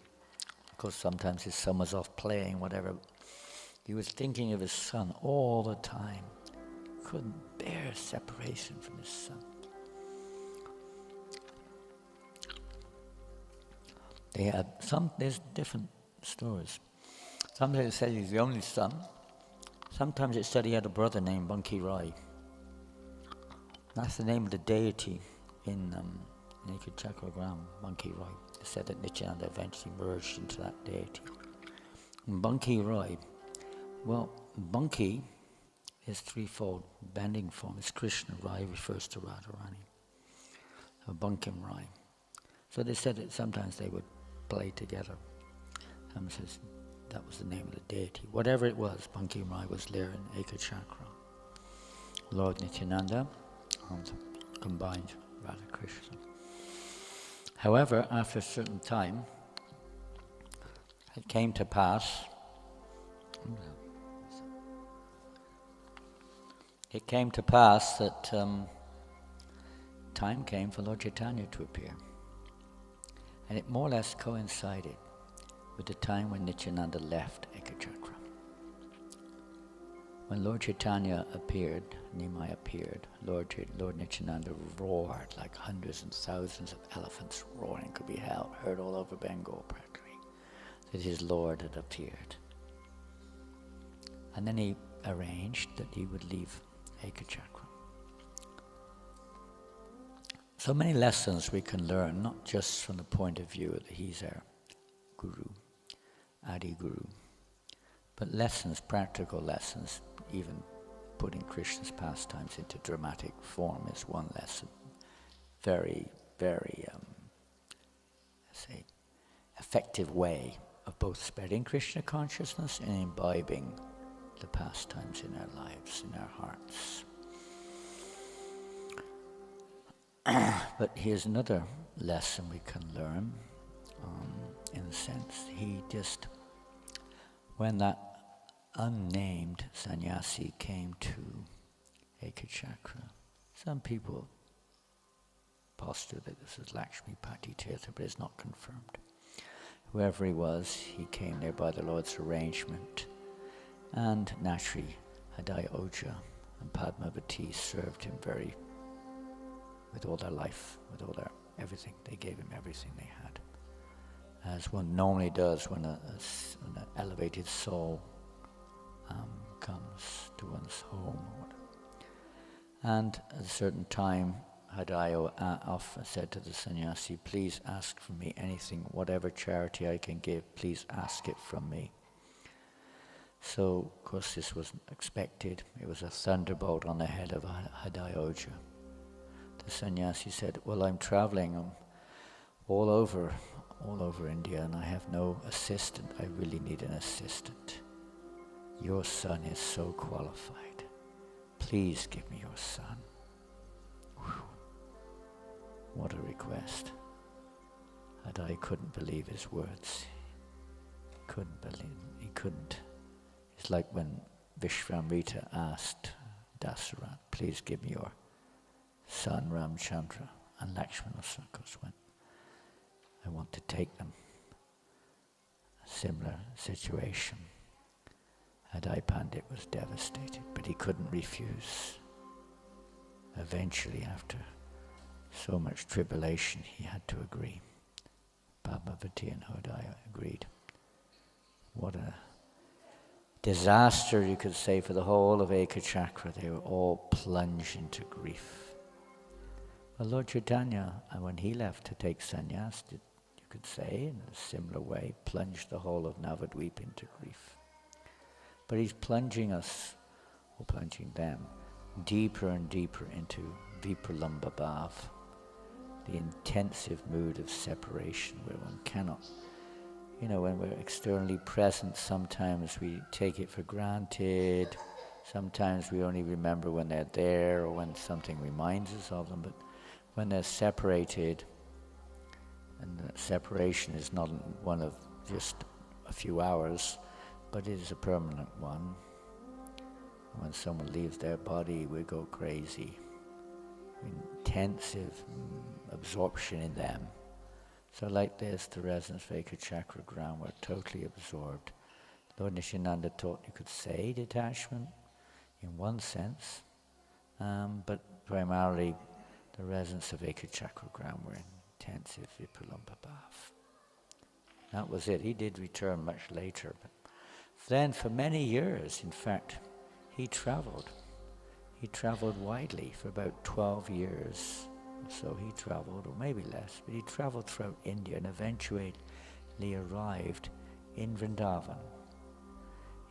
because sometimes his son was off playing, whatever. He was thinking of his son all the time. Couldn't bear separation from his son. There's different stories. Sometimes it said he's the only son. Sometimes it said he had a brother named Bunky Rai. That's the name of the deity in ISKCON, Bunky Rai. It said that Nityananda eventually merged into that deity. And Bunky Rai, well, Bunky is threefold bending form. It's Krishna. Rai refers to Radharani. a Bunkim Rai. So they said that sometimes they would play together. Says that was the name of the deity. Whatever it was, Bunkim Rai was there in Ekachakra. Lord Nityananda and combined Radha Krishna. However, after a certain time, it came to pass that time came for Lord Chaitanya to appear. And it more or less coincided with the time when Nityananda left Ekachakra. When Lord Chaitanya appeared, Nimai appeared, Lord Nityananda roared like hundreds and thousands of elephants roaring could be heard all over Bengal practically, that his Lord had appeared. And then he arranged that he would leave Ekachakra. So many lessons we can learn, not just from the point of view that he's our Guru, Adi Guru, but lessons, practical lessons. Even putting Krishna's pastimes into dramatic form is one lesson. Very, very, effective way of both spreading Krishna consciousness and imbibing the pastimes in our lives, in our hearts. But here's another lesson we can learn, in a sense. When that unnamed sannyasi came to Ekachakra, some people postulate that this was Lakshmipati Tirtha, but it's not confirmed. Whoever he was, he came there by the Lord's arrangement, and naturally Hadai Oja and Padmavati served him with all their life, with all their everything. They gave him everything they had, as one normally does when an elevated soul comes to one's home. And at a certain time, Hadayo said to the sannyasi, please ask from me anything, whatever charity I can give, please ask it from me. So, of course, this wasn't expected. It was a thunderbolt on the head of Hadayoja. The sannyasi said, well, I'm traveling all over India and I have no assistant. I really need an assistant. Your son is so qualified. Please give me your son. Whew. What a request. Hadai couldn't believe his words. He couldn't. It's like when Vishvamrita asked Dasarath, please give me your son Ramchandra, and Lakshmana went, I want to take them. A similar situation. Hadai Pandit was devastated, but he couldn't refuse. Eventually, after so much tribulation, he had to agree. Padmavati and Hadai agreed. What a disaster, you could say, for the whole of Ekachakra. They were all plunged into grief. Well, Lord Chaitanya, when he left to take sannyas, you could say, in a similar way, plunged the whole of Navadvip into grief. But he's plunging us, or plunging them, deeper and deeper into Vipralamba Bhav, the intensive mood of separation where one cannot, when we're externally present, sometimes we take it for granted, sometimes we only remember when they're there or when something reminds us of them, but when they're separated, and that separation is not one of just a few hours, but it is a permanent one. When someone leaves their body, we go crazy. Intensive absorption in them. So like this, the residents of Ekachakra ground were totally absorbed. Lord Nityananda taught you could say detachment in one sense, but primarily the residents of Ekachakra ground were in intensive Vipralamba Bhav. That was it. He did return much later, but then for many years, in fact, he traveled. He traveled widely for about 12 years. So he traveled, or maybe less, but he traveled throughout India and eventually arrived in Vrindavan.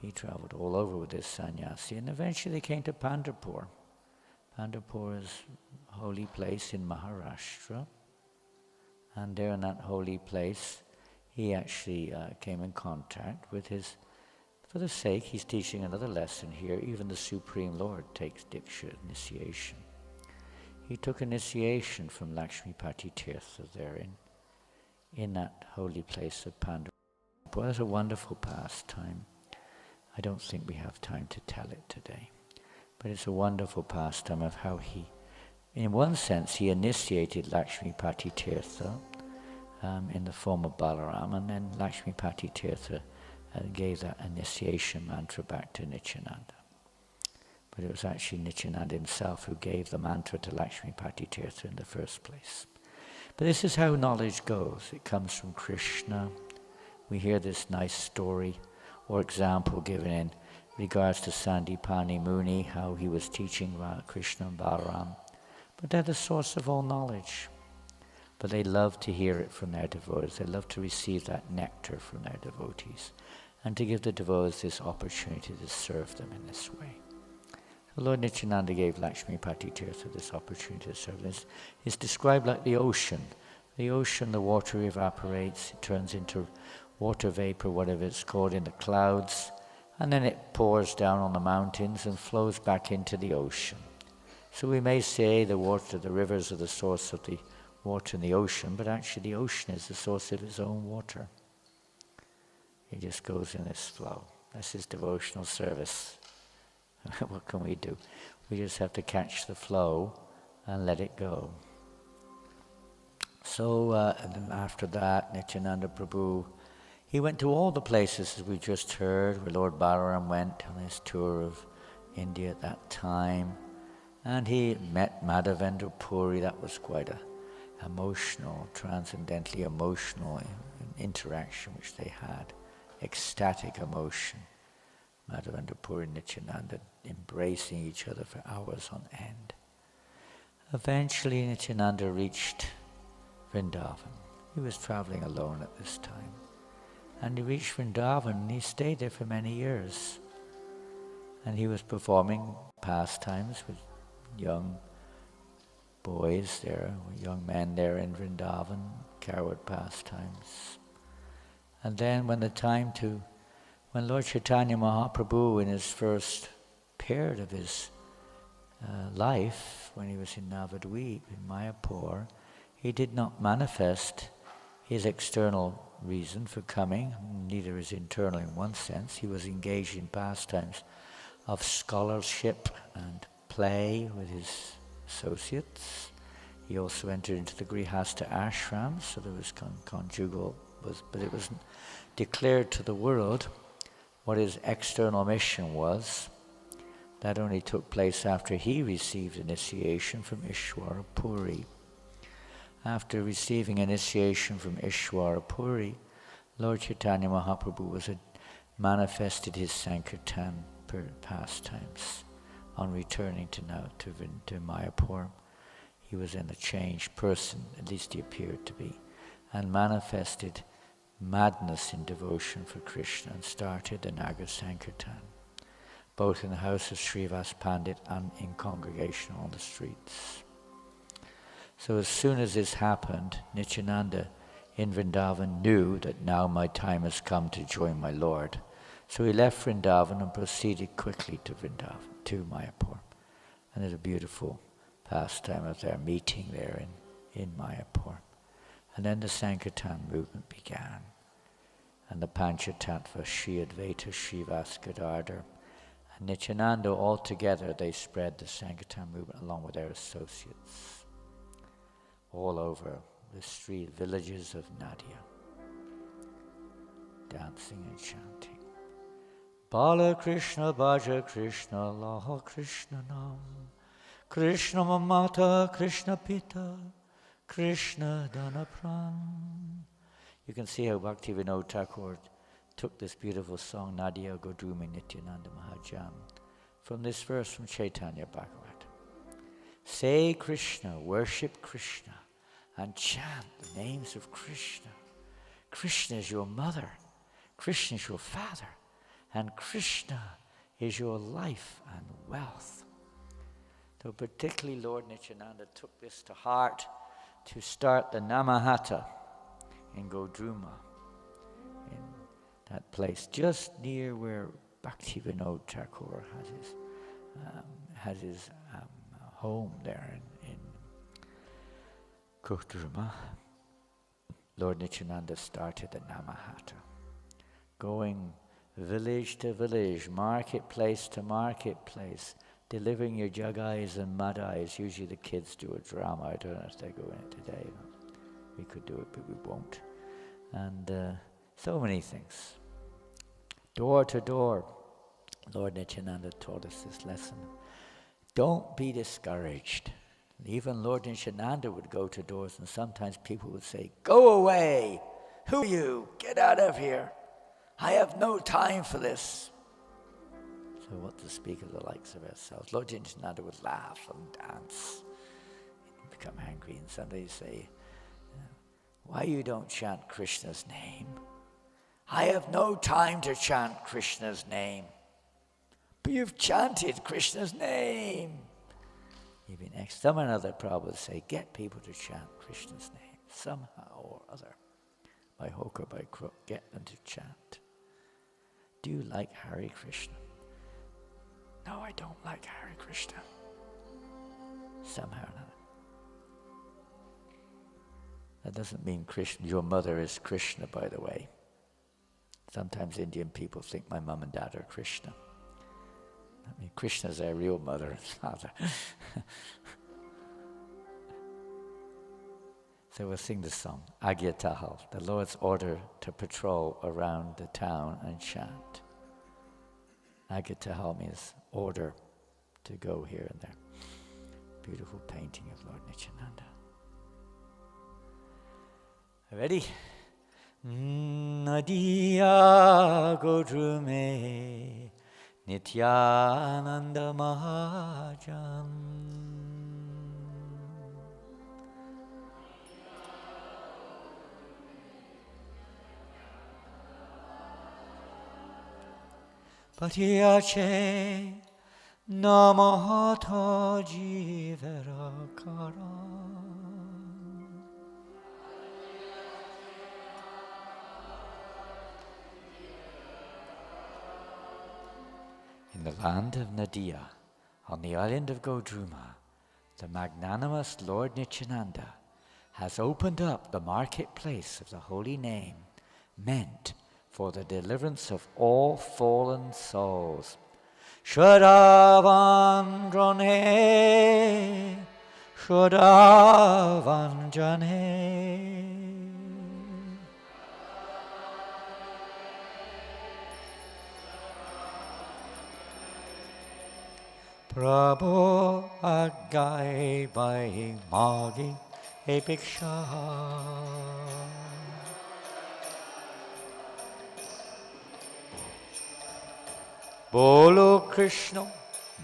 He traveled all over with his sannyasi and eventually came to Pandharpur. Pandharpur is holy place in Maharashtra. And there in that holy place, he actually came in contact with his, for the sake, he's teaching another lesson here, even the Supreme Lord takes Diksha, initiation. He took initiation from Lakshmipati Tirtha there in that holy place of Pandharpur. It was a wonderful pastime. I don't think we have time to tell it today, but it's a wonderful pastime of how he, in one sense, he initiated Lakshmipati Tirtha in the form of Balaram, and then Lakshmipati Tirtha gave that initiation mantra back to Nityananda. But it was actually Nityananda himself who gave the mantra to Lakshmipati Tirtha in the first place. But this is how knowledge goes. It comes from Krishna. We hear this nice story or example given in regards to Sandipani Muni, how he was teaching Krishna and Balaram. But they're the source of all knowledge. But they love to hear it from their devotees. They love to receive that nectar from their devotees and to give the devotees this opportunity to serve them in this way. So Lord Nityananda gave Lakshmipati Tirtha this opportunity to serve them. It's described like the ocean. The ocean, the water evaporates, it turns into water vapor, whatever it's called, in the clouds, and then it pours down on the mountains and flows back into the ocean. So we may say the water, the rivers are the source of the water in the ocean, but actually the ocean is the source of its own water. It just goes in this flow. This is devotional service. What can we do? We just have to catch the flow and let it go. So and then after that, Nityananda Prabhu, he went to all the places, as we just heard, where Lord Balaram went on his tour of India at that time. And he met Madhavendra Puri. That was quite a emotional, transcendently emotional interaction which they had. Ecstatic emotion. Madhavendra Puri and Nityananda embracing each other for hours on end. Eventually Nityananda reached Vrindavan. He was traveling alone at this time. And he reached Vrindavan and he stayed there for many years. And he was performing pastimes with young boys there, young men there in Vrindavan, Karwat pastimes. And then when Lord Chaitanya Mahaprabhu, in his first period of his life, when he was in Navadvip, in Mayapur, he did not manifest his external reason for coming, neither his internal in one sense. He was engaged in pastimes of scholarship and play with his associates. He also entered into the Grihastha ashram, so there was conjugal, but it was declared to the world what his external mission was. That only took place after he received initiation from Ishwara Puri. After receiving initiation from Ishwara Puri, Lord Chaitanya Mahaprabhu manifested his Sankirtan pastimes on returning to Mayapur. He was in a changed person, at least he appeared to be, and manifested madness in devotion for Krishna and started the Nagar Sankirtan, both in the house of Srivas Pandit and in congregation on the streets. So as soon as this happened, Nityananda in Vrindavan knew that now my time has come to join my Lord. So he left Vrindavan and proceeded quickly to Mayapur. And there's a beautiful pastime of their meeting there in Mayapur. And then the Sankirtan movement began. And the Panchatattva, Shri Advaita, Shri Vaskadardhar, and Nityananda, all together, they spread the Sankirtan movement along with their associates all over the street villages of Nadia, dancing and chanting. Bala Krishna, Bhaja Krishna, Laha Krishna Nam, Krishna Mamata, Krishna Pita, Krishna Dhanapran. You can see how Bhaktivinoda Thakur took this beautiful song, Nadia Godrumi Nityananda Mahajam, from this verse from Chaitanya Bhagavat. Say Krishna, worship Krishna, and chant the names of Krishna. Krishna is your mother, Krishna is your father, and Krishna is your life and wealth. So particularly Lord Nityananda took this to heart to start the Namahata in Godruma, in that place just near where Bhaktivinoda Thakur has his home there in Godruma. Lord Nityananda started the Namahata, going village to village, marketplace to marketplace, delivering your jagais and madais. Usually the kids do a drama. I don't know if they go in it today. We could do it, but we won't. And so many things. Door to door. Lord Nityananda taught us this lesson. Don't be discouraged. Even Lord Nityananda would go to doors, and sometimes people would say, "Go away! Who are you? Get out of here! I have no time for this." So what to speak of the likes of ourselves? Lord Nityananda would laugh and dance. He'd become angry, and somebody would say, "Why you don't chant Krishna's name?" "I have no time to chant Krishna's name." "But you've chanted Krishna's name." Maybe next, some another Prabhupada would say, "Get people to chant Krishna's name somehow or other. By hook or by crook, get them to chant." "Do you like Hare Krishna?" "No, I don't like Hare Krishna." Somehow or another. That doesn't mean Krishna. Your mother is Krishna, by the way. Sometimes Indian people think my mom and dad are Krishna. I mean, Krishna is our real mother and father. So we'll sing the song, Agya Tahal, the Lord's order to patrol around the town and chant. Agya Tahal means order to go here and there. Beautiful painting of Lord Nityananda. Ready? Nadiya Godrume Nityananda Mahajan. Patiyache Namahata Jivera Karan. In the land of Nadia, on the island of Godruma, the magnanimous Lord Nityananda has opened up the marketplace of the holy name, meant for the deliverance of all fallen souls. Shravandrane, Shravanjane. Prabhu agai vai magi epiksha. Bolo Krishna,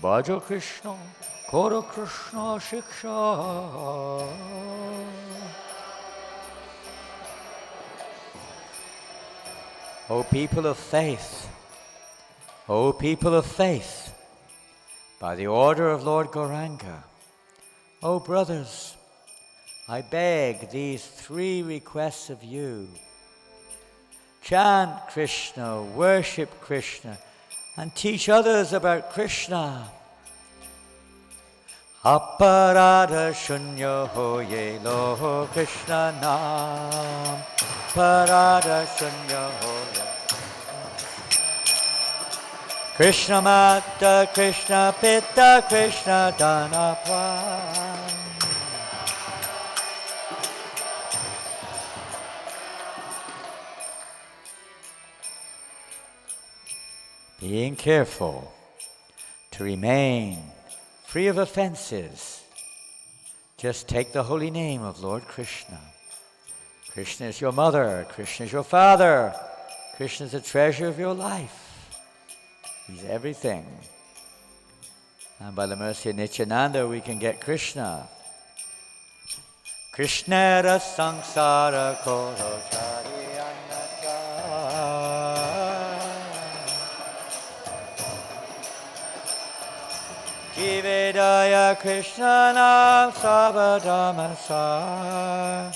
Bhajo Krishna, Koro Krishna Shiksha. O people of faith, O people of faith, by the order of Lord Gauranga, O brothers, I beg these 3 requests of you. Chant Krishna, worship Krishna, and teach others about Krishna. Aparadha shunya hoye lo Krishna nam. Aparadha shunya hoye. Krishna Mata, Krishna Pitta, Krishna Dhanapam. Being careful to remain free of offenses, just take the holy name of Lord Krishna. Krishna is your mother, Krishna is your father, Krishna is the treasure of your life. He's everything. And by the mercy of Nityananda, we can get Krishna. Krishna ra samsara koro chari anata. Jive Vedaya Krishna Nam Sabadamasar.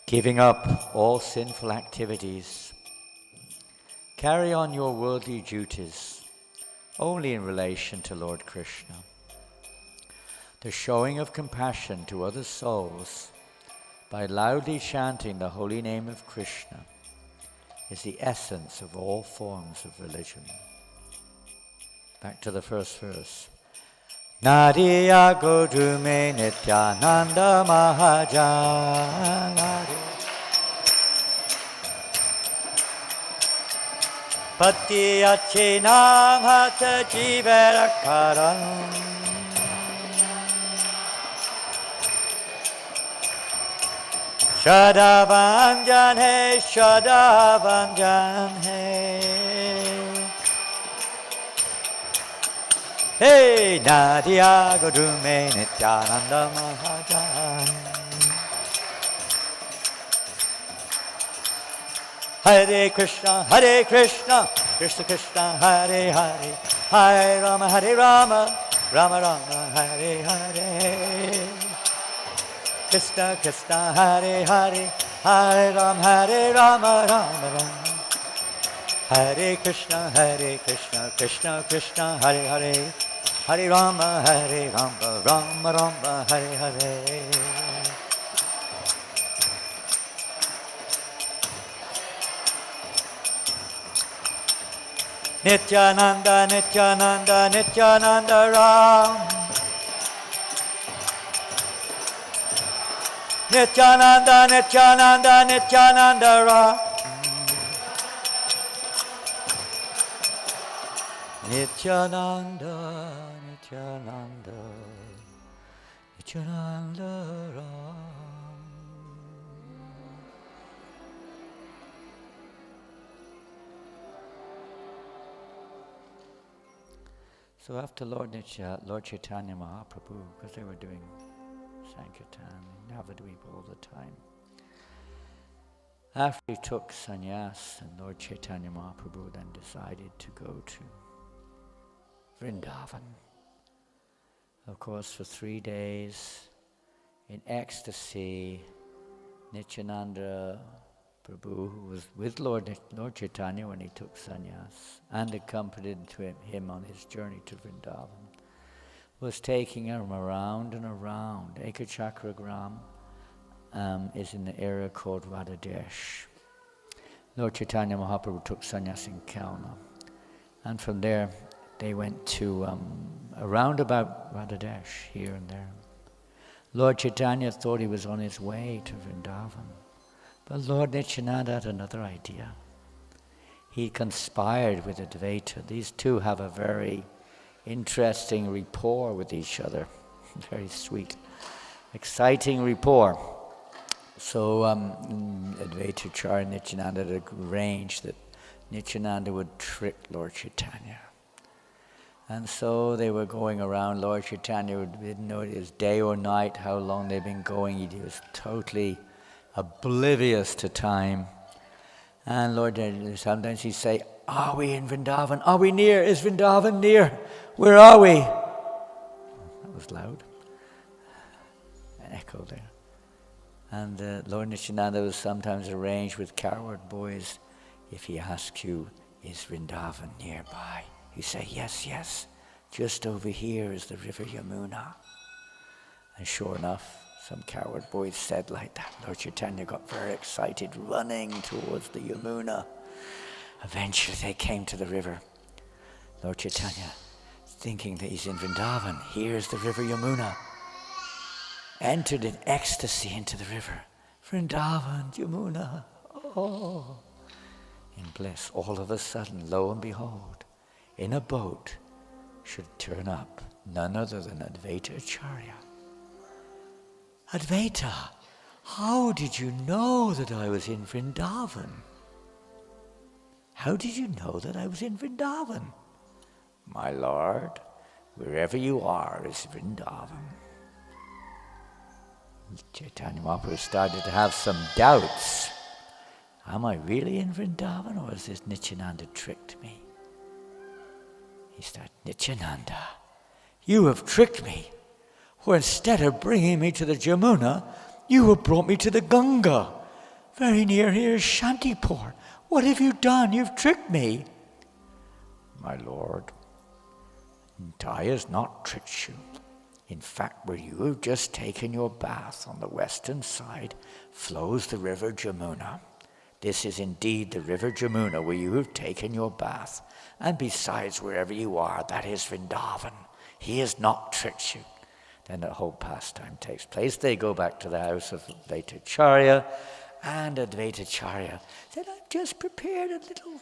Giving up all sinful activities. Carry on your worldly duties only in relation to Lord Krishna. The showing of compassion to other souls by loudly chanting the holy name of Krishna is the essence of all forms of religion. Back to the first verse. Nadiya Godume Nityananda Mahajan Pati Achinam Hata Jivarakaram Shadavanjan He Shadavanjan He Hey Nadiya Godume Nityananda Mahajan Hare Krishna, Krishna Krishna, Hare Hare, Hare Rama, Rama Rama, Hare Hare. Krishna, Hare Hare, Hare Rama, Rama Rama. Hare Krishna, Krishna Krishna, Hare Hare, Hare Rama, Rama Rama, Hare Hare. Nityananda, Nityananda, Nityananda Ram. Nityananda, Nityananda, Nityananda Ram. Nityananda, Nityananda, Nityananda Ram. So after Lord Chaitanya Mahaprabhu, because they were doing Sankirtan in Navadvip all the time, after he took sannyas, and Lord Chaitanya Mahaprabhu then decided to go to Vrindavan. Of course, for 3 days in ecstasy, Nityananda Prabhu, who was with Lord Chaitanya when he took sannyas and accompanied him on his journey to Vrindavan, was taking him around and around. Ekachakragram is in the area called Radhadesh. Lord Chaitanya Mahaprabhu took sannyas in Kalna, and from there they went to around about Radhadesh, here and there. Lord Chaitanya thought he was on his way to Vrindavan. But Lord Nityananda had another idea. He conspired with Advaita. These two have a very interesting rapport with each other. Very sweet, exciting rapport. So Advaita Acharya Nityananda had arranged that Nityananda would trick Lord Chaitanya. And so they were going around. Lord Chaitanya didn't know it was day or night, how long they'd been going. He was totally oblivious to time. And Lord, sometimes he'd say, "Are we in Vrindavan? Are we near? Is Vrindavan near? Where are we?" That was loud. An echo there. And Lord Nityananda was sometimes arranged with coward boys. If he asks you, "Is Vrindavan nearby?" you say, "Yes, yes. Just over here is the river Yamuna." And sure enough, some coward boys said like that. Lord Chaitanya got very excited, running towards the Yamuna. Eventually they came to the river. Lord Chaitanya, thinking that he's in Vrindavan, here's the river Yamuna, entered in ecstasy into the river. Vrindavan, Yamuna, oh, in bliss. All of a sudden, lo and behold, in a boat should turn up none other than Advaita Acharya. "Advaita, how did you know that I was in Vrindavan? How did you know that I was in Vrindavan?" "My lord, wherever you are is Vrindavan." Chaitanya Mahaprabhu started to have some doubts. Am I really in Vrindavan, or has this Nityananda tricked me? He started, Nityananda, you have tricked me. For instead of bringing me to the Jamuna, you have brought me to the Ganga. Very near here is Shantipur. What have you done? You've tricked me. My lord, I has not tricked you. In fact, where you have just taken your bath on the western side flows the river Jamuna. This is indeed the river Jamuna where you have taken your bath. And besides, wherever you are, that is Vrindavan. He has not tricked you. Then the whole pastime takes place. They go back to the house of Advaitacharya, and Advaitacharya said, I've just prepared a little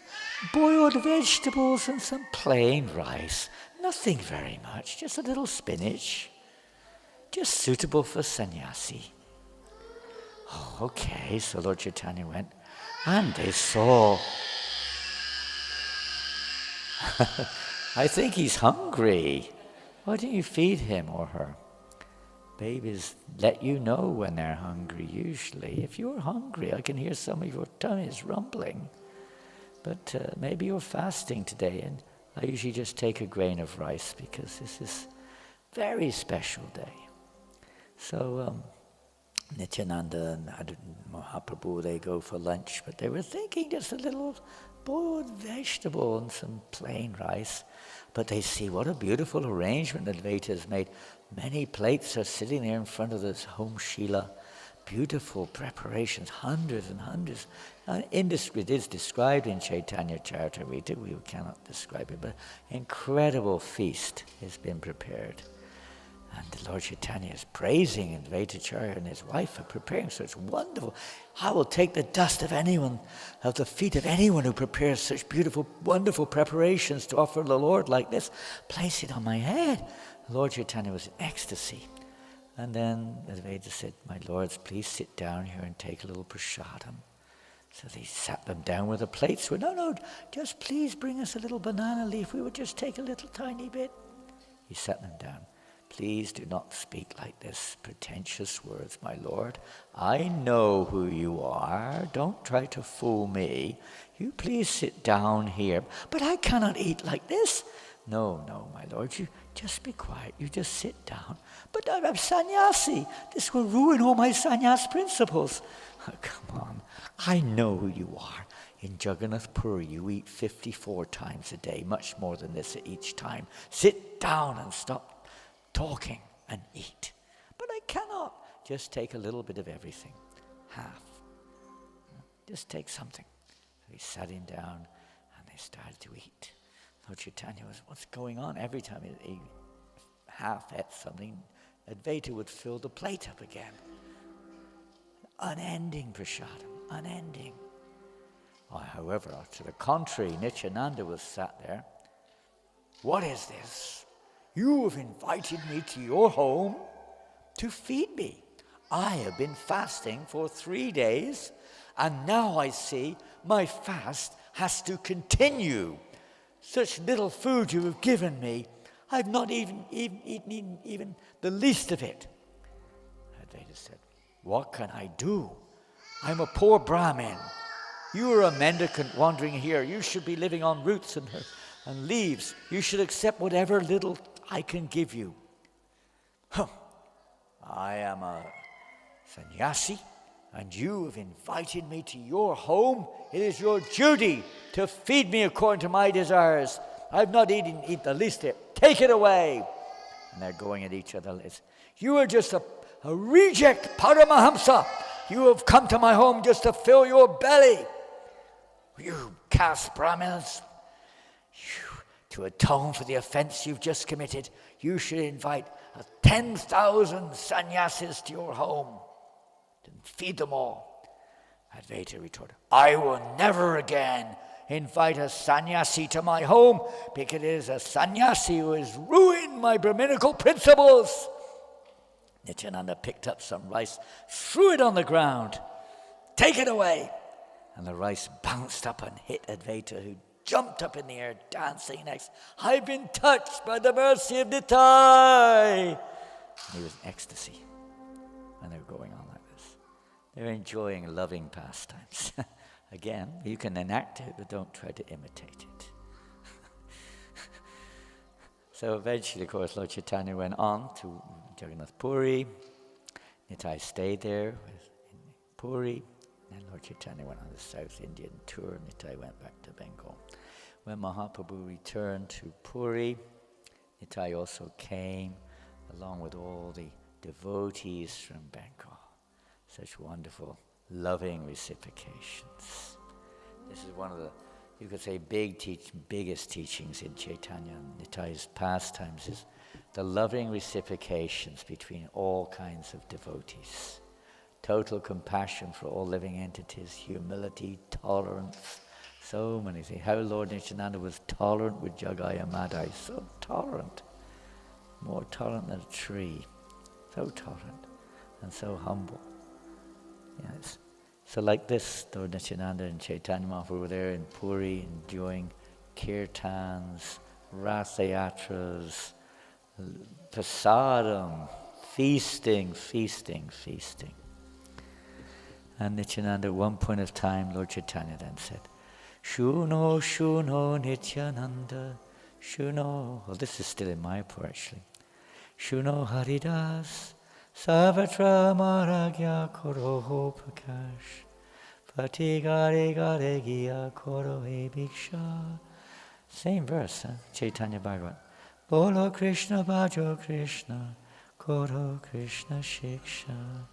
boiled vegetables and some plain rice. Nothing very much, just a little spinach. Just suitable for sannyasi. Oh, okay, so Lord Chaitanya went, and they saw. I think he's hungry. Why don't you feed him or her? Babies let you know when they're hungry, usually. If you're hungry, I can hear some of your tummies rumbling. But maybe you're fasting today, and I usually just take a grain of rice because this is a very special day. So Nityananda and Mahaprabhu, they go for lunch, but they were thinking just a little boiled vegetable and some plain rice. But they see what a beautiful arrangement Advaita has made. Many plates are sitting there in front of this home Shila. Beautiful preparations, hundreds and hundreds. It is described in Chaitanya Charitamrita, we cannot describe it, but incredible feast has been prepared. And the Lord Chaitanya is praising Advaitacharya and his wife for preparing such wonderful. I will take the dust of the feet of anyone who prepares such beautiful, wonderful preparations to offer the Lord like this. Place it on my head. The Lord Chaitanya was in ecstasy. And then Advaita said, my lords, please sit down here and take a little prasadam. So they sat them down with the plates. No, just please bring us a little banana leaf. We would just take a little tiny bit. He sat them down. Please do not speak like this, pretentious words, my lord. I know who you are. Don't try to fool me. You please sit down here. But I cannot eat like this. No, my lord, you just be quiet. You just sit down. But I'm sannyasi. This will ruin all my sannyas principles. Oh, come on. I know who you are. In Jagannath Puri, you eat 54 times a day, much more than this at each time. Sit down and stop talking and eat. But I cannot. Just take a little bit of everything. Half. Just take something. So he sat him down and they started to eat. Lord Chaitanya was, what's going on? Every time he half ate something, Advaita would fill the plate up again. Unending prasadam, unending. However, to the contrary, Nityananda was sat there. What is this? You have invited me to your home to feed me. I have been fasting for 3 days, and now I see my fast has to continue. Such little food you have given me, I've not even eaten even the least of it. Advaita said, what can I do? I'm a poor Brahmin. You are a mendicant wandering here. You should be living on roots and leaves. You should accept whatever little I can give you. I am a sannyasi, and you have invited me to your home. It is your duty to feed me according to my desires. I've not eaten the least of it. Take it away. And they're going at each other. You are just a reject Paramahamsa. You have come to my home just to fill your belly. You caste Brahmins. To atone for the offense you've just committed, you should invite 10,000 sannyasis to your home and feed them all. Advaita retorted, I will never again invite a sannyasi to my home because it is a sannyasi who has ruined my Brahminical principles. Nityananda picked up some rice, threw it on the ground. Take it away. And the rice bounced up and hit Advaita, who jumped up in the air, dancing next. I've been touched by the mercy of Nitai. And he was in ecstasy. and they're going on like this. They're enjoying loving pastimes. Again, you can enact it, but don't try to imitate it. So eventually, of course, Lord Chaitanya went on to Jagannath Puri. Nitai stayed there in Puri. And Lord Chaitanya went on the South Indian tour. Nitai went back to Bengal. When Mahaprabhu returned to Puri, Nitai also came along with all the devotees from Bengal. Such wonderful, loving reciprocations. This is one of the, you could say, biggest teachings in Chaitanya and Nitai's pastimes is the loving reciprocations between all kinds of devotees. Total compassion for all living entities, humility, tolerance, so many things. How Lord Nityananda was tolerant with Jagaya Madai, so tolerant. More tolerant than a tree. So tolerant and so humble. Yes. So like this, Lord Nityananda and Chaitanya Mahaprabhu were there in Puri enjoying kirtans, rasayatras, prasadam, feasting. And Nityananda, at one point of time, Lord Chaitanya then said, Shuno, Shuno, Nityananda, Shuno. Well, this is still in Mayapur actually. Shuno Haridas, Savatra Maragya Koroho Prakash, Patigare Gare Gya Korohe Bhiksha. Same verse, Chaitanya Bhagavat. Bolo Krishna Bhajo Krishna, Koro Krishna Shiksha.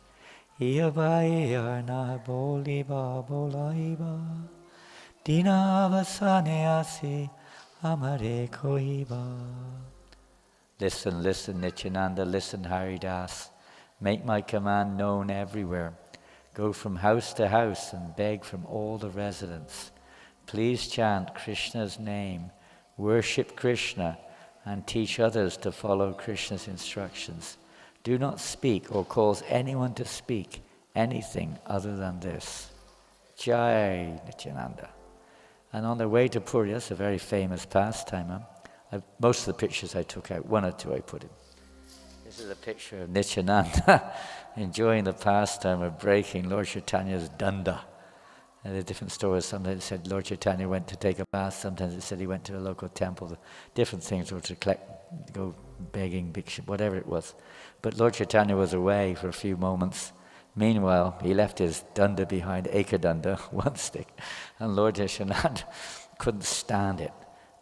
Iya bhaiya na boli ba bolaiba, dina avasane asi amare koiba. Listen, listen, Nityananda, listen, Haridas. Make my command known everywhere. Go from house to house and beg from all the residents. Please chant Krishna's name, worship Krishna, and teach others to follow Krishna's instructions. Do not speak or cause anyone to speak anything other than this. Jai Nityananda. And on their way to Puri, that's a very famous pastime. Most of the pictures I took out, one or two I put in. This is a picture of Nityananda enjoying the pastime of breaking Lord Chaitanya's danda. And there are different stories. Sometimes it said Lord Chaitanya went to take a bath. Sometimes it said he went to a local temple. Different things, or to go begging, bhiksha, whatever it was. But Lord Chaitanya was away for a few moments. Meanwhile, he left his danda behind, ekadanda, one stick. And Lord Chaitanya couldn't stand it,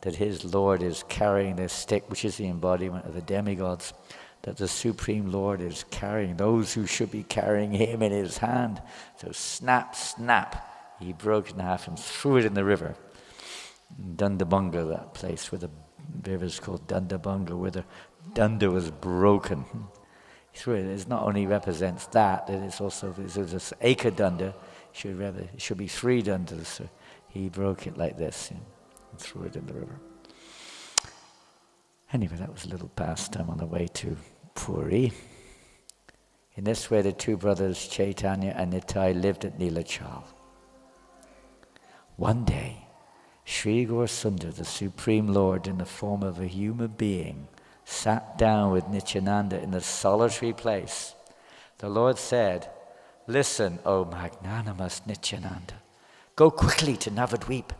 that his Lord is carrying this stick, which is the embodiment of the demigods, that the Supreme Lord is carrying those who should be carrying him in his hand. So snap, snap, he broke it in half and threw it in the river. Dandabanga, that place where the river is called Dandabanga, where the danda was broken. He threw it. It not only represents that it's also, this ekadanda, it should be three dandas. So he broke it like this and threw it in the river. Anyway, that was a little pastime on the way to Puri. In this way, the two brothers, Chaitanya and Nitai, lived at Nilachal. One day, Sri Gaurasundar, the Supreme Lord in the form of a human being, sat down with Nityananda in a solitary place. The Lord said, "Listen, O magnanimous Nityananda, go quickly to Navadvip.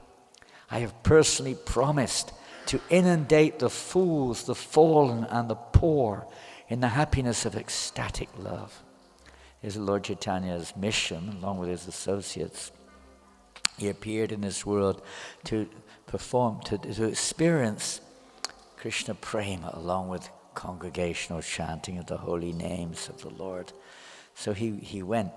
I have personally promised to inundate the fools, the fallen, and the poor in the happiness of ecstatic love." This is Lord Chaitanya's mission, along with his associates. He appeared in this world to perform, to experience Krishna Prema, along with congregational chanting of the holy names of the Lord. So he went,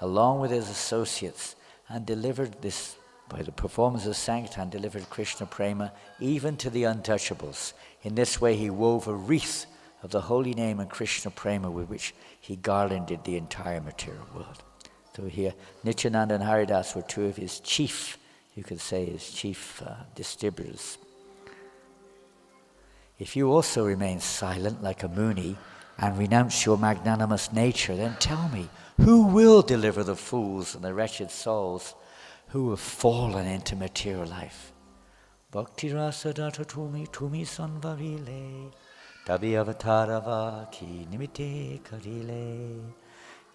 along with his associates, and delivered this, by the performance of Sankirtan, delivered Krishna Prema even to the untouchables. In this way he wove a wreath of the holy name and Krishna Prema with which he garlanded the entire material world. So here, Nityananda and Haridas were two of his chief, you could say, his chief distributors. If you also remain silent like a Muni and renounce your magnanimous nature, then tell me, who will deliver the fools and the wretched souls who have fallen into material life? Bhakti rasa data tumi sanvarile, tabi avatarava ki nimite karile,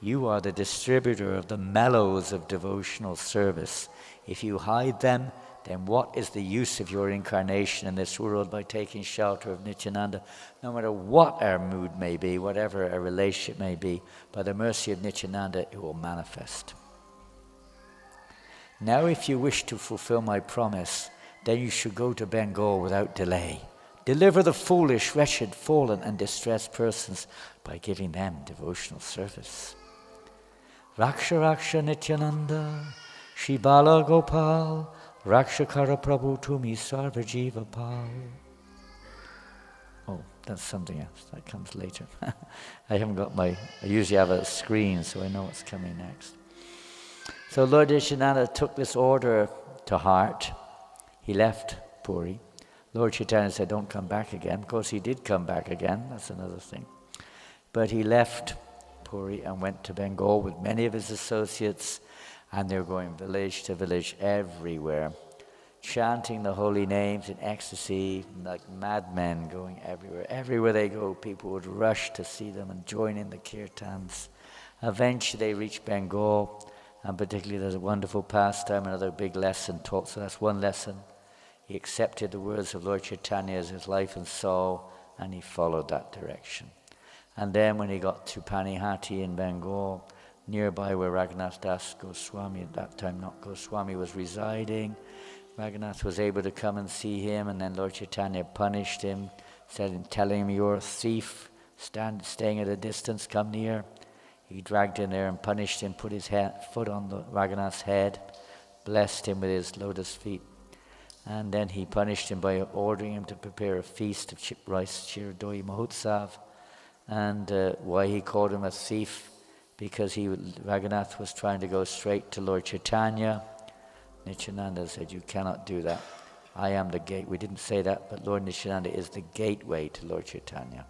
You are the distributor of the mellows of devotional service. If you hide them, then what is the use of your incarnation in this world by taking shelter of Nityananda? No matter what our mood may be, whatever our relationship may be, by the mercy of Nityananda, it will manifest. Now if you wish to fulfill my promise, then you should go to Bengal without delay. Deliver the foolish, wretched, fallen and distressed persons by giving them devotional service. Raksha Raksha Nityananda, Shibala Gopal, Rakshakara Prabhu Tumi Sarva Jiva Pal. Oh, that's something else. That comes later. I usually have a screen so I know what's coming next. So Lord Nityananda took this order to heart. He left Puri. Lord Chaitanya said, don't come back again. Of course, he did come back again. That's another thing. But he left Puri and went to Bengal with many of his associates, and they were going village to village everywhere, chanting the holy names in ecstasy, like madmen going everywhere. Everywhere they go, people would rush to see them and join in the kirtans. Eventually, they reached Bengal, and particularly there's a wonderful pastime, another big lesson taught. So that's one lesson. He accepted the words of Lord Chaitanya as his life and soul, and he followed that direction. And then when he got to Panihati in Bengal, nearby where Raghunath Das Goswami, at that time not Goswami, was residing, Raghunath was able to come and see him, and then Lord Chaitanya punished him, telling him, you're a thief, staying at a distance, come near. He dragged him there and punished him, put his foot on Raghunath's head, blessed him with his lotus feet. And then he punished him by ordering him to prepare a feast of rice, Chiradoi Mahotsav. And why he called him a thief? Because Raghunath was trying to go straight to Lord Chaitanya. Nityananda said, you cannot do that. I am the gate. We didn't say that, but Lord Nityananda is the gateway to Lord Chaitanya.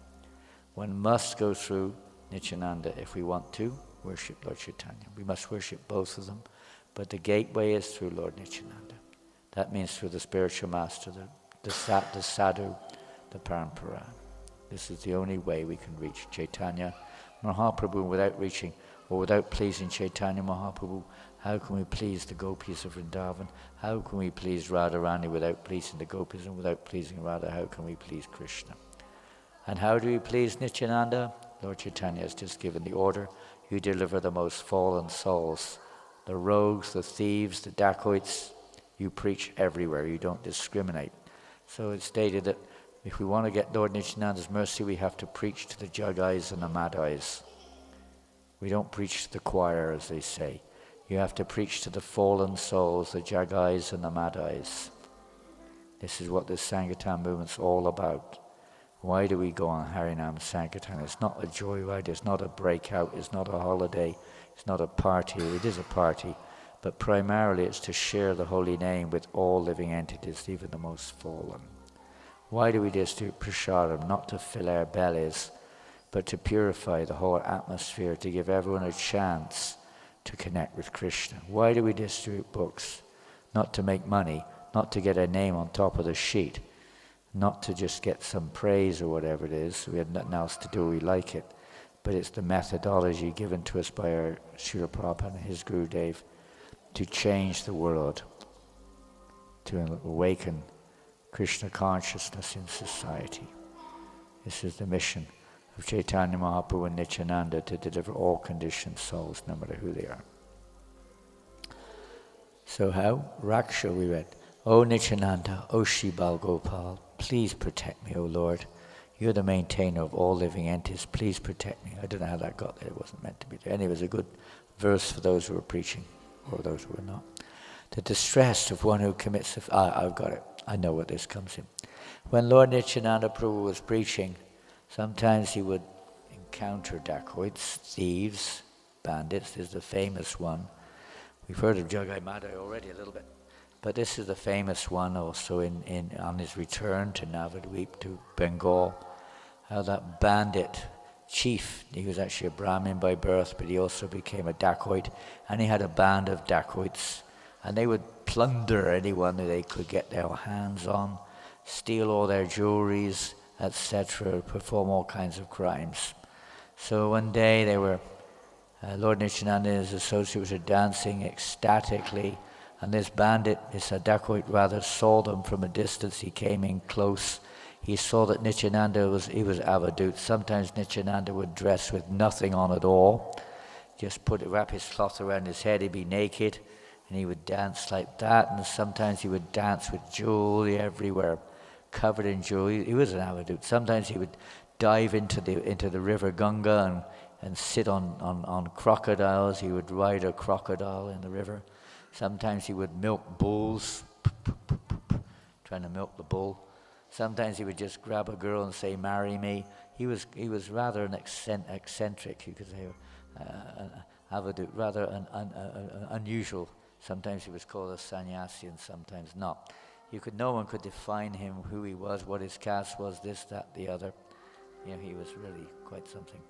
One must go through Nityananda if we want to worship Lord Chaitanya. We must worship both of them, but the gateway is through Lord Nityananda. That means through the spiritual master, the sadhu, the parampara. This is the only way we can reach Chaitanya Mahaprabhu without pleasing Chaitanya Mahaprabhu. How can we please the gopis of Vrindavan? How can we please Radharani without pleasing the gopis, and without pleasing Radha, how can we please Krishna? And how do we please Nityananda? Lord Chaitanya has just given the order. You deliver the most fallen souls, the rogues, the thieves, the dacoits. You preach everywhere. You don't discriminate. So it's stated that if we want to get Lord Nityananda's mercy, we have to preach to the Jagais and the Madhais. We don't preach to the choir, as they say. You have to preach to the fallen souls, the Jagais and the Madhais. This is what this Sankirtan movement's all about. Why do we go on Harinam Sankirtan? It's not a joyride, it's not a breakout, it's not a holiday, it's not a party. It is a party, but primarily it's to share the holy name with all living entities, even the most fallen. Why do we just do prasadam? Not to fill our bellies, but to purify the whole atmosphere, to give everyone a chance to connect with Krishna. Why do we distribute books? Not to make money, not to get a name on top of the sheet, not to just get some praise or whatever it is. We have nothing else to do, we like it. But it's the methodology given to us by our Srila Prabhupada and his Gurudev to change the world, to awaken Krishna consciousness in society. This is the mission of Chaitanya Mahaprabhu and Nityananda, to deliver all conditioned souls, no matter who they are. So how? Raksha we read. O Nityananda, O Shri Bal Gopal, please protect me, O Lord. You're the maintainer of all living entities. Please protect me. I don't know how that got there. It wasn't meant to be there. Anyway, it was a good verse for those who were preaching, or those who were not. The distress of one who commits... I've got it. I know what this comes in. When Lord Nityananda Prabhu was preaching, sometimes he would encounter dacoits, thieves, bandits. There's the famous one. We've heard of Jagai Madhai already a little bit. But this is the famous one also on his return to Navadvip, to Bengal. How that bandit chief, he was actually a Brahmin by birth, but he also became a dacoit. And he had a band of dacoits. And they would plunder anyone that they could get their hands on, steal all their jewelries, etc., perform all kinds of crimes. So one day they were Lord Nityananda and his associates were dancing ecstatically, and this bandit, this dacoit rather, saw them from a distance. He came in close. He saw that Nityananda was avadut. Sometimes Nityananda would dress with nothing on at all, just wrap his cloth around his head. He'd be naked, and he would dance like that. And sometimes he would dance with jewelry everywhere, covered in jewelry. He was an avadut. Sometimes he would dive into the river Ganga and sit on crocodiles. He would ride a crocodile in the river. Sometimes he would milk bulls, trying to milk the bull. Sometimes he would just grab a girl and say, "Marry me." He was rather an eccentric, you could say, avadut, rather unusual. Sometimes he was called a sannyasi and sometimes not. No one could define him, who he was, what his caste was, this, that, the other. He was really quite something.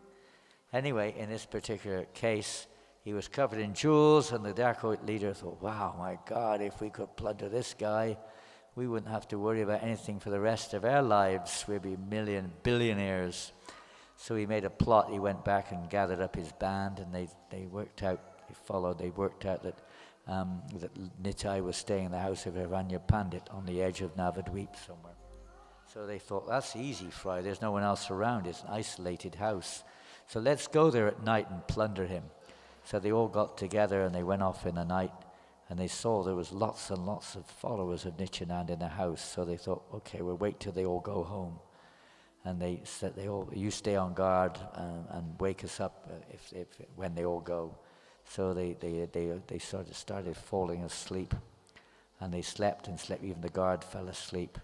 Anyway, in this particular case, he was covered in jewels, and the dacoit leader thought, wow, my God, if we could plunder this guy, we wouldn't have to worry about anything for the rest of our lives. We'd be billionaires. So he made a plot. He went back and gathered up his band, and they worked out that Nitai was staying in the house of Hiranya Pandit on the edge of Navadweep somewhere. So they thought, that's easy, Fry. There's no one else around. It's an isolated house. So let's go there at night and plunder him. So they all got together and they went off in the night, and they saw there was lots and lots of followers of Nityananda in the house. So they thought, okay, we'll wait till they all go home. And they said, you stay on guard and wake us up when they all go. So they started falling asleep, and they slept and slept. Even the guard fell asleep,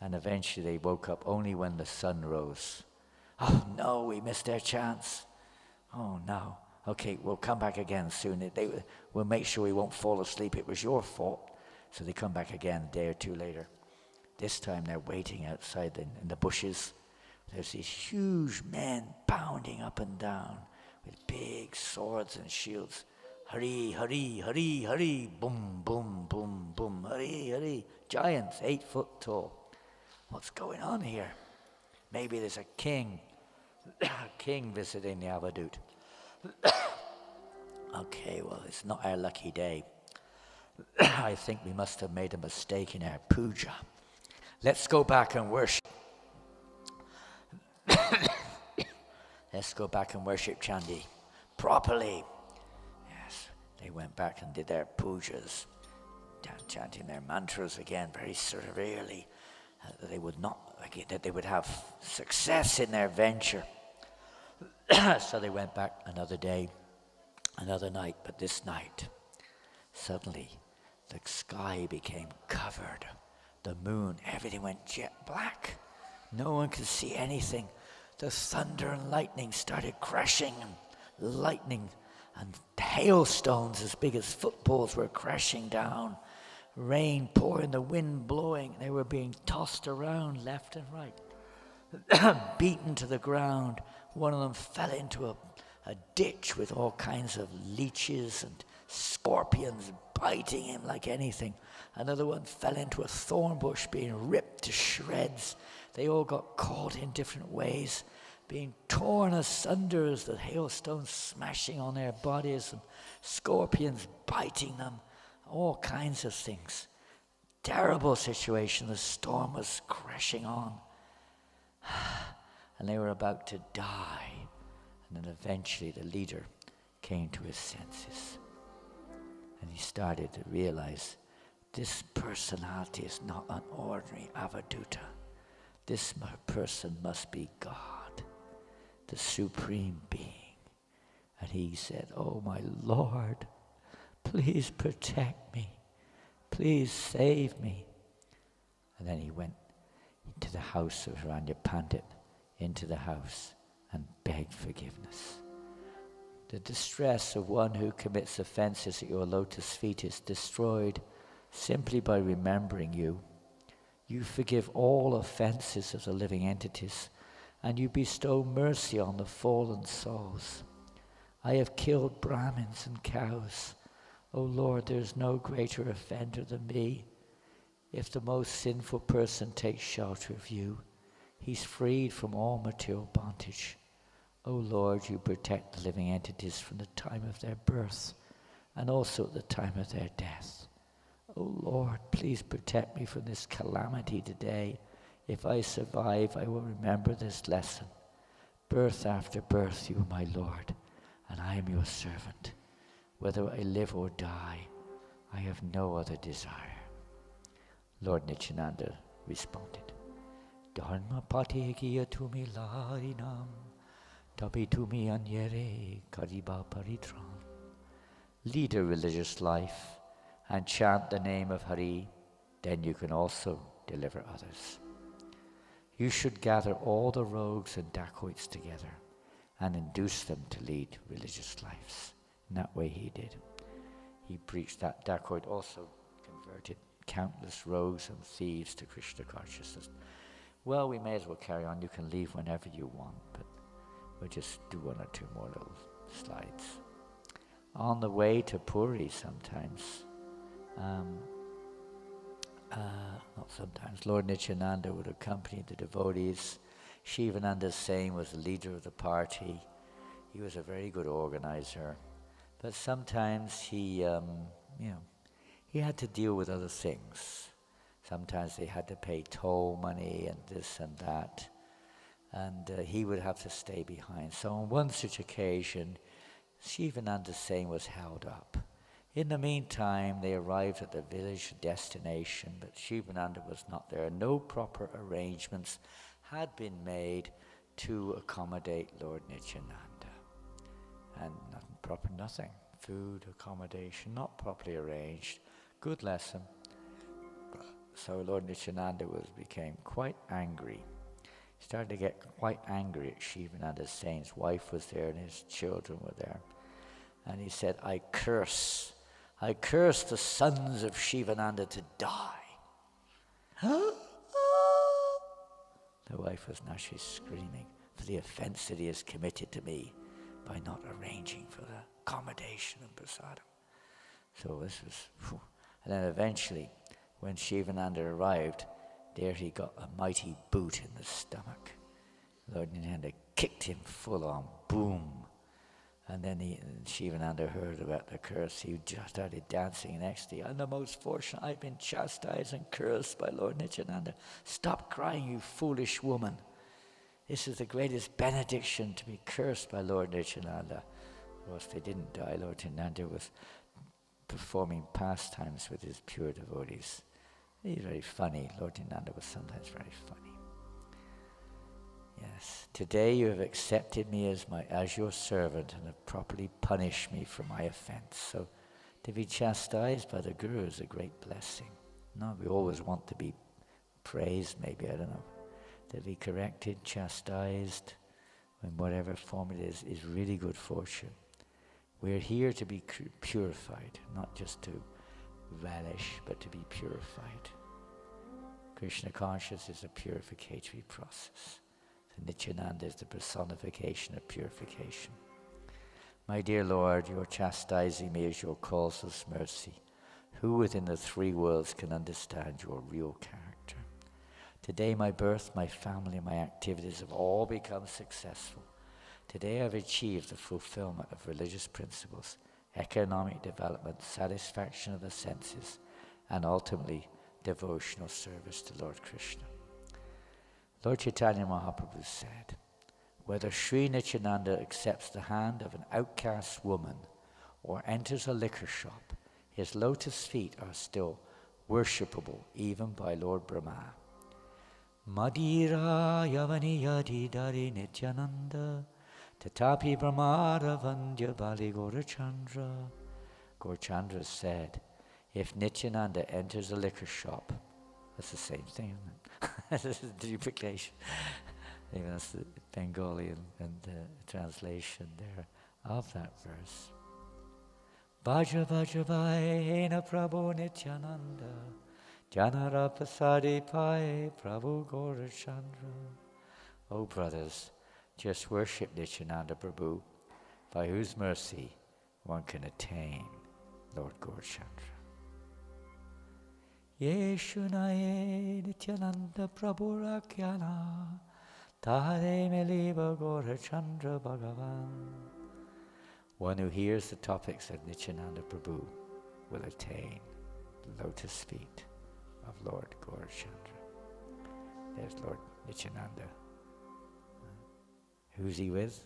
and eventually they woke up only when the sun rose. Oh no, we missed our chance. Oh no. Okay, we'll come back again soon. We'll make sure we won't fall asleep. It was your fault. So they come back again a day or two later. This time they're waiting outside in the bushes. There's these huge men pounding up and down with big swords and shields. Hari, hari, hari, hari, boom, boom, boom, boom, hari, hari. Giants, 8 foot tall. What's going on here? Maybe there's a king visiting the avadut. Okay, well, it's not our lucky day. I think we must have made a mistake in our puja. Let's go back and worship. Let's go back and worship Chandi properly. Yes, they went back and did their pujas, chanting their mantras again very severely. They would have success in their venture. So they went back another day, another night, but this night, suddenly the sky became covered. The moon, everything went jet black. No one could see anything. The thunder and lightning started crashing, and lightning and hailstones as big as footballs were crashing down. Rain pouring, the wind blowing. They were being tossed around left and right, beaten to the ground. One of them fell into a ditch with all kinds of leeches and scorpions biting him like anything. Another one fell into a thorn bush, being ripped to shreds. They all got caught in different ways, being torn asunder as the hailstones smashing on their bodies and scorpions biting them. All kinds of things. Terrible situation. The storm was crashing on. And they were about to die. And then eventually the leader came to his senses. And he started to realize this personality is not an ordinary avaduta. This person must be God, the Supreme Being. And he said, oh my Lord, please protect me. Please save me. And then he went into the house of Hiranya Pandit, into the house, and begged forgiveness. The distress of one who commits offenses at your lotus feet is destroyed simply by remembering you. You forgive all offenses of the living entities, and you bestow mercy on the fallen souls. I have killed Brahmins and cows. O Lord, there is no greater offender than me. If the most sinful person takes shelter of you, he's freed from all material bondage. O Lord, you protect the living entities from the time of their birth and also at the time of their death. O Lord, please protect me from this calamity today. If I survive, I will remember this lesson. Birth after birth, you are my Lord, and I am your servant. Whether I live or die, I have no other desire. Lord Nityananda responded, Dharma pati kiya tumi larinam, tabi tumi anyere kariba paritram. Lead a religious life and chant the name of Hari, then you can also deliver others. You should gather all the rogues and dacoits together and induce them to lead religious lives. In that way he did. He preached that dacoit also converted countless rogues and thieves to Krishna consciousness. Well, we may as well carry on. You can leave whenever you want, but we'll just do one or two more little slides. On the way to Puri sometimes, not sometimes, Lord Nityananda would accompany the devotees. Shivananda Sain was the leader of the party. He was a very good organizer. But sometimes he had to deal with other things. Sometimes they had to pay toll money and this and that. And he would have to stay behind. So on one such occasion, Shivananda Sain was held up. In the meantime, they arrived at the village destination, but Shivananda was not there. No proper arrangements had been made to accommodate Lord Nityananda. And nothing. Food, accommodation, not properly arranged. Good lesson. So Lord Nityananda became quite angry. He started to get quite angry at Shivananda Sain's wife was there and his children were there. And he said, I curse the sons of Shivananda to die. The wife was now, she's screaming for the offense that he has committed to me by not arranging for the accommodation and prasadam. So this was, and then eventually, when Shivananda arrived, there he got a mighty boot in the stomach. Lord Nityananda kicked him full on, boom. And then Shivananda heard about the curse. He just started dancing next to you. I'm the most fortunate. I've been chastised and cursed by Lord Nityananda. Stop crying, you foolish woman. This is the greatest benediction, to be cursed by Lord Nityananda. Of course, they didn't die. Lord Nityananda was performing pastimes with his pure devotees. He's very funny. Lord Nityananda was sometimes very funny. Yes, today you have accepted me as your servant and have properly punished me for my offense. So to be chastised by the Guru is a great blessing. No, we always want to be praised, maybe, I don't know. To be corrected, chastised, in whatever form it is really good fortune. We're here to be purified, not just to relish, but to be purified. Krishna consciousness is a purificatory process. Nityananda is the personification of purification. My dear Lord, your chastising me is your causeless mercy. Who within the three worlds can understand your real character? Today my birth, my family, my activities have all become successful. Today I've achieved the fulfillment of religious principles, economic development, satisfaction of the senses, and ultimately devotional service to Lord Krishna. Lord Chaitanya Mahaprabhu said, whether Sri Nityananda accepts the hand of an outcast woman or enters a liquor shop, his lotus feet are still worshipable even by Lord Brahma. Madhira Yavani Yadi Dari Nityananda Tatapi Brahmara Vandya Bali Gaurachandra. Gaurachandra said, if Nityananda enters a liquor shop, that's the same thing, isn't it? This is a duplication. Even that's the Bengali and the translation there of that verse. Bhaja Bhaja Vaina Prabhu Nityananda Janara Pasadi Pai Prabhu Gaurachandra. Oh brothers, just worship Nityananda Prabhu, by whose mercy one can attain Lord Gaurachandra. Yeshunaye Nityananda Prabhu Rakyana Tahare Meliva Gora Chandra Bhagavan. One who hears the topics of Nityananda Prabhu will attain the lotus feet of Lord Gaurachandra. There's Lord Nityananda. Who's he with?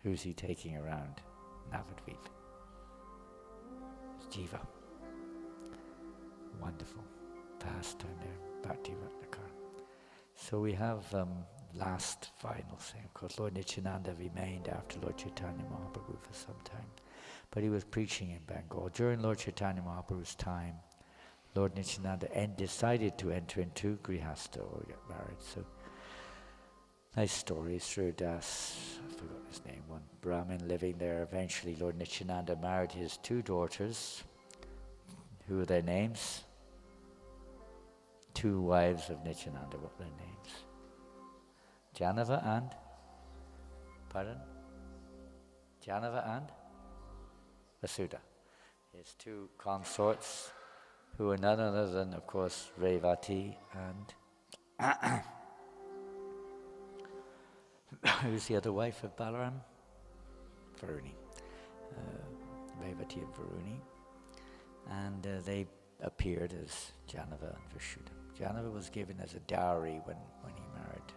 Who's he taking around Navadvip? It's Jiva. Wonderful pastime there, Bhakti Ratnakar. So we have last final thing. Of course, Lord Nityananda remained after Lord Chaitanya Mahaprabhu for some time, but he was preaching in Bengal. During Lord Chaitanya Mahaprabhu's time, Lord Nityananda decided to enter into Grihastha or get married. So nice stories. Trayodasi, I forgot his name, one Brahmin living there. Eventually Lord Nityananda married his two daughters. Who are their names? Two wives of Nityananda. What are their names? Janava and? Pardon? Janava and? Vasudha. His two consorts, who are none other than, of course, Revati and who's the other wife of Balaram? Varuni. Revati and Varuni. And they appeared as Janava and Vasudha. Janava was given as a dowry when he married.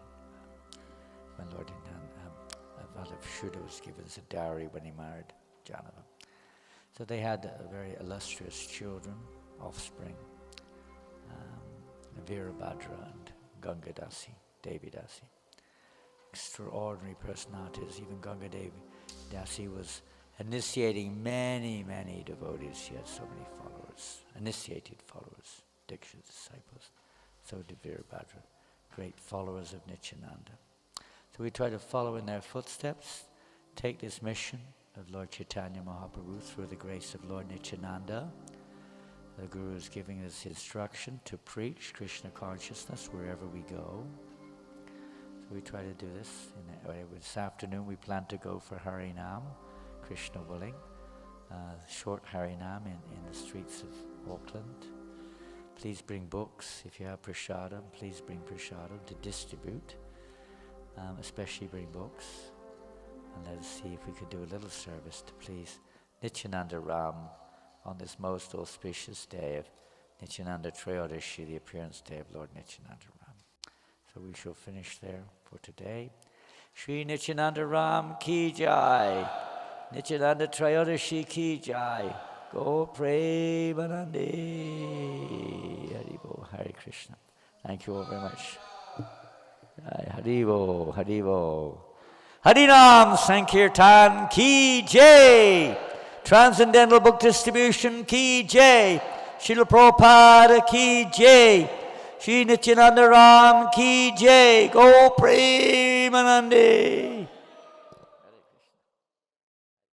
When Lord Vasudha was given as a dowry when he married Janava. So they had very illustrious children, offspring, Virabhadra and Gangadasi, Devidasi. Extraordinary personalities. Even Ganga Dasi was initiating many, many devotees. She had so many followers, initiated followers, Diksha disciples. So did Virabhadra, great followers of Nityananda. So we try to follow in their footsteps, take this mission of Lord Chaitanya Mahaprabhu through the grace of Lord Nityananda. The Guru is giving us instruction to preach Krishna consciousness wherever we go. So we try to do this. This afternoon we plan to go for Harinam, Krishna willing, short Harinam in the streets of Auckland. Please bring books. If you have prasadam, please bring prasadam to distribute. Especially bring books. And let us see if we could do a little service to please Nityananda Ram on this most auspicious day of Nityananda Trayodasi, the appearance day of Lord Nityananda Ram. So we shall finish there for today. Shri Nityananda Ram ki jai. Nityananda Trayodasi ki jai. Go Premanande. Haribo, Hare Krishna. Thank you all very much. Haribo, Haribo. Harinam Sankirtan ki jai. Transcendental Book Distribution ki jai. Srila Prabhupada ki jai. Shri Nityananda Ram ki jai. Go Premanande.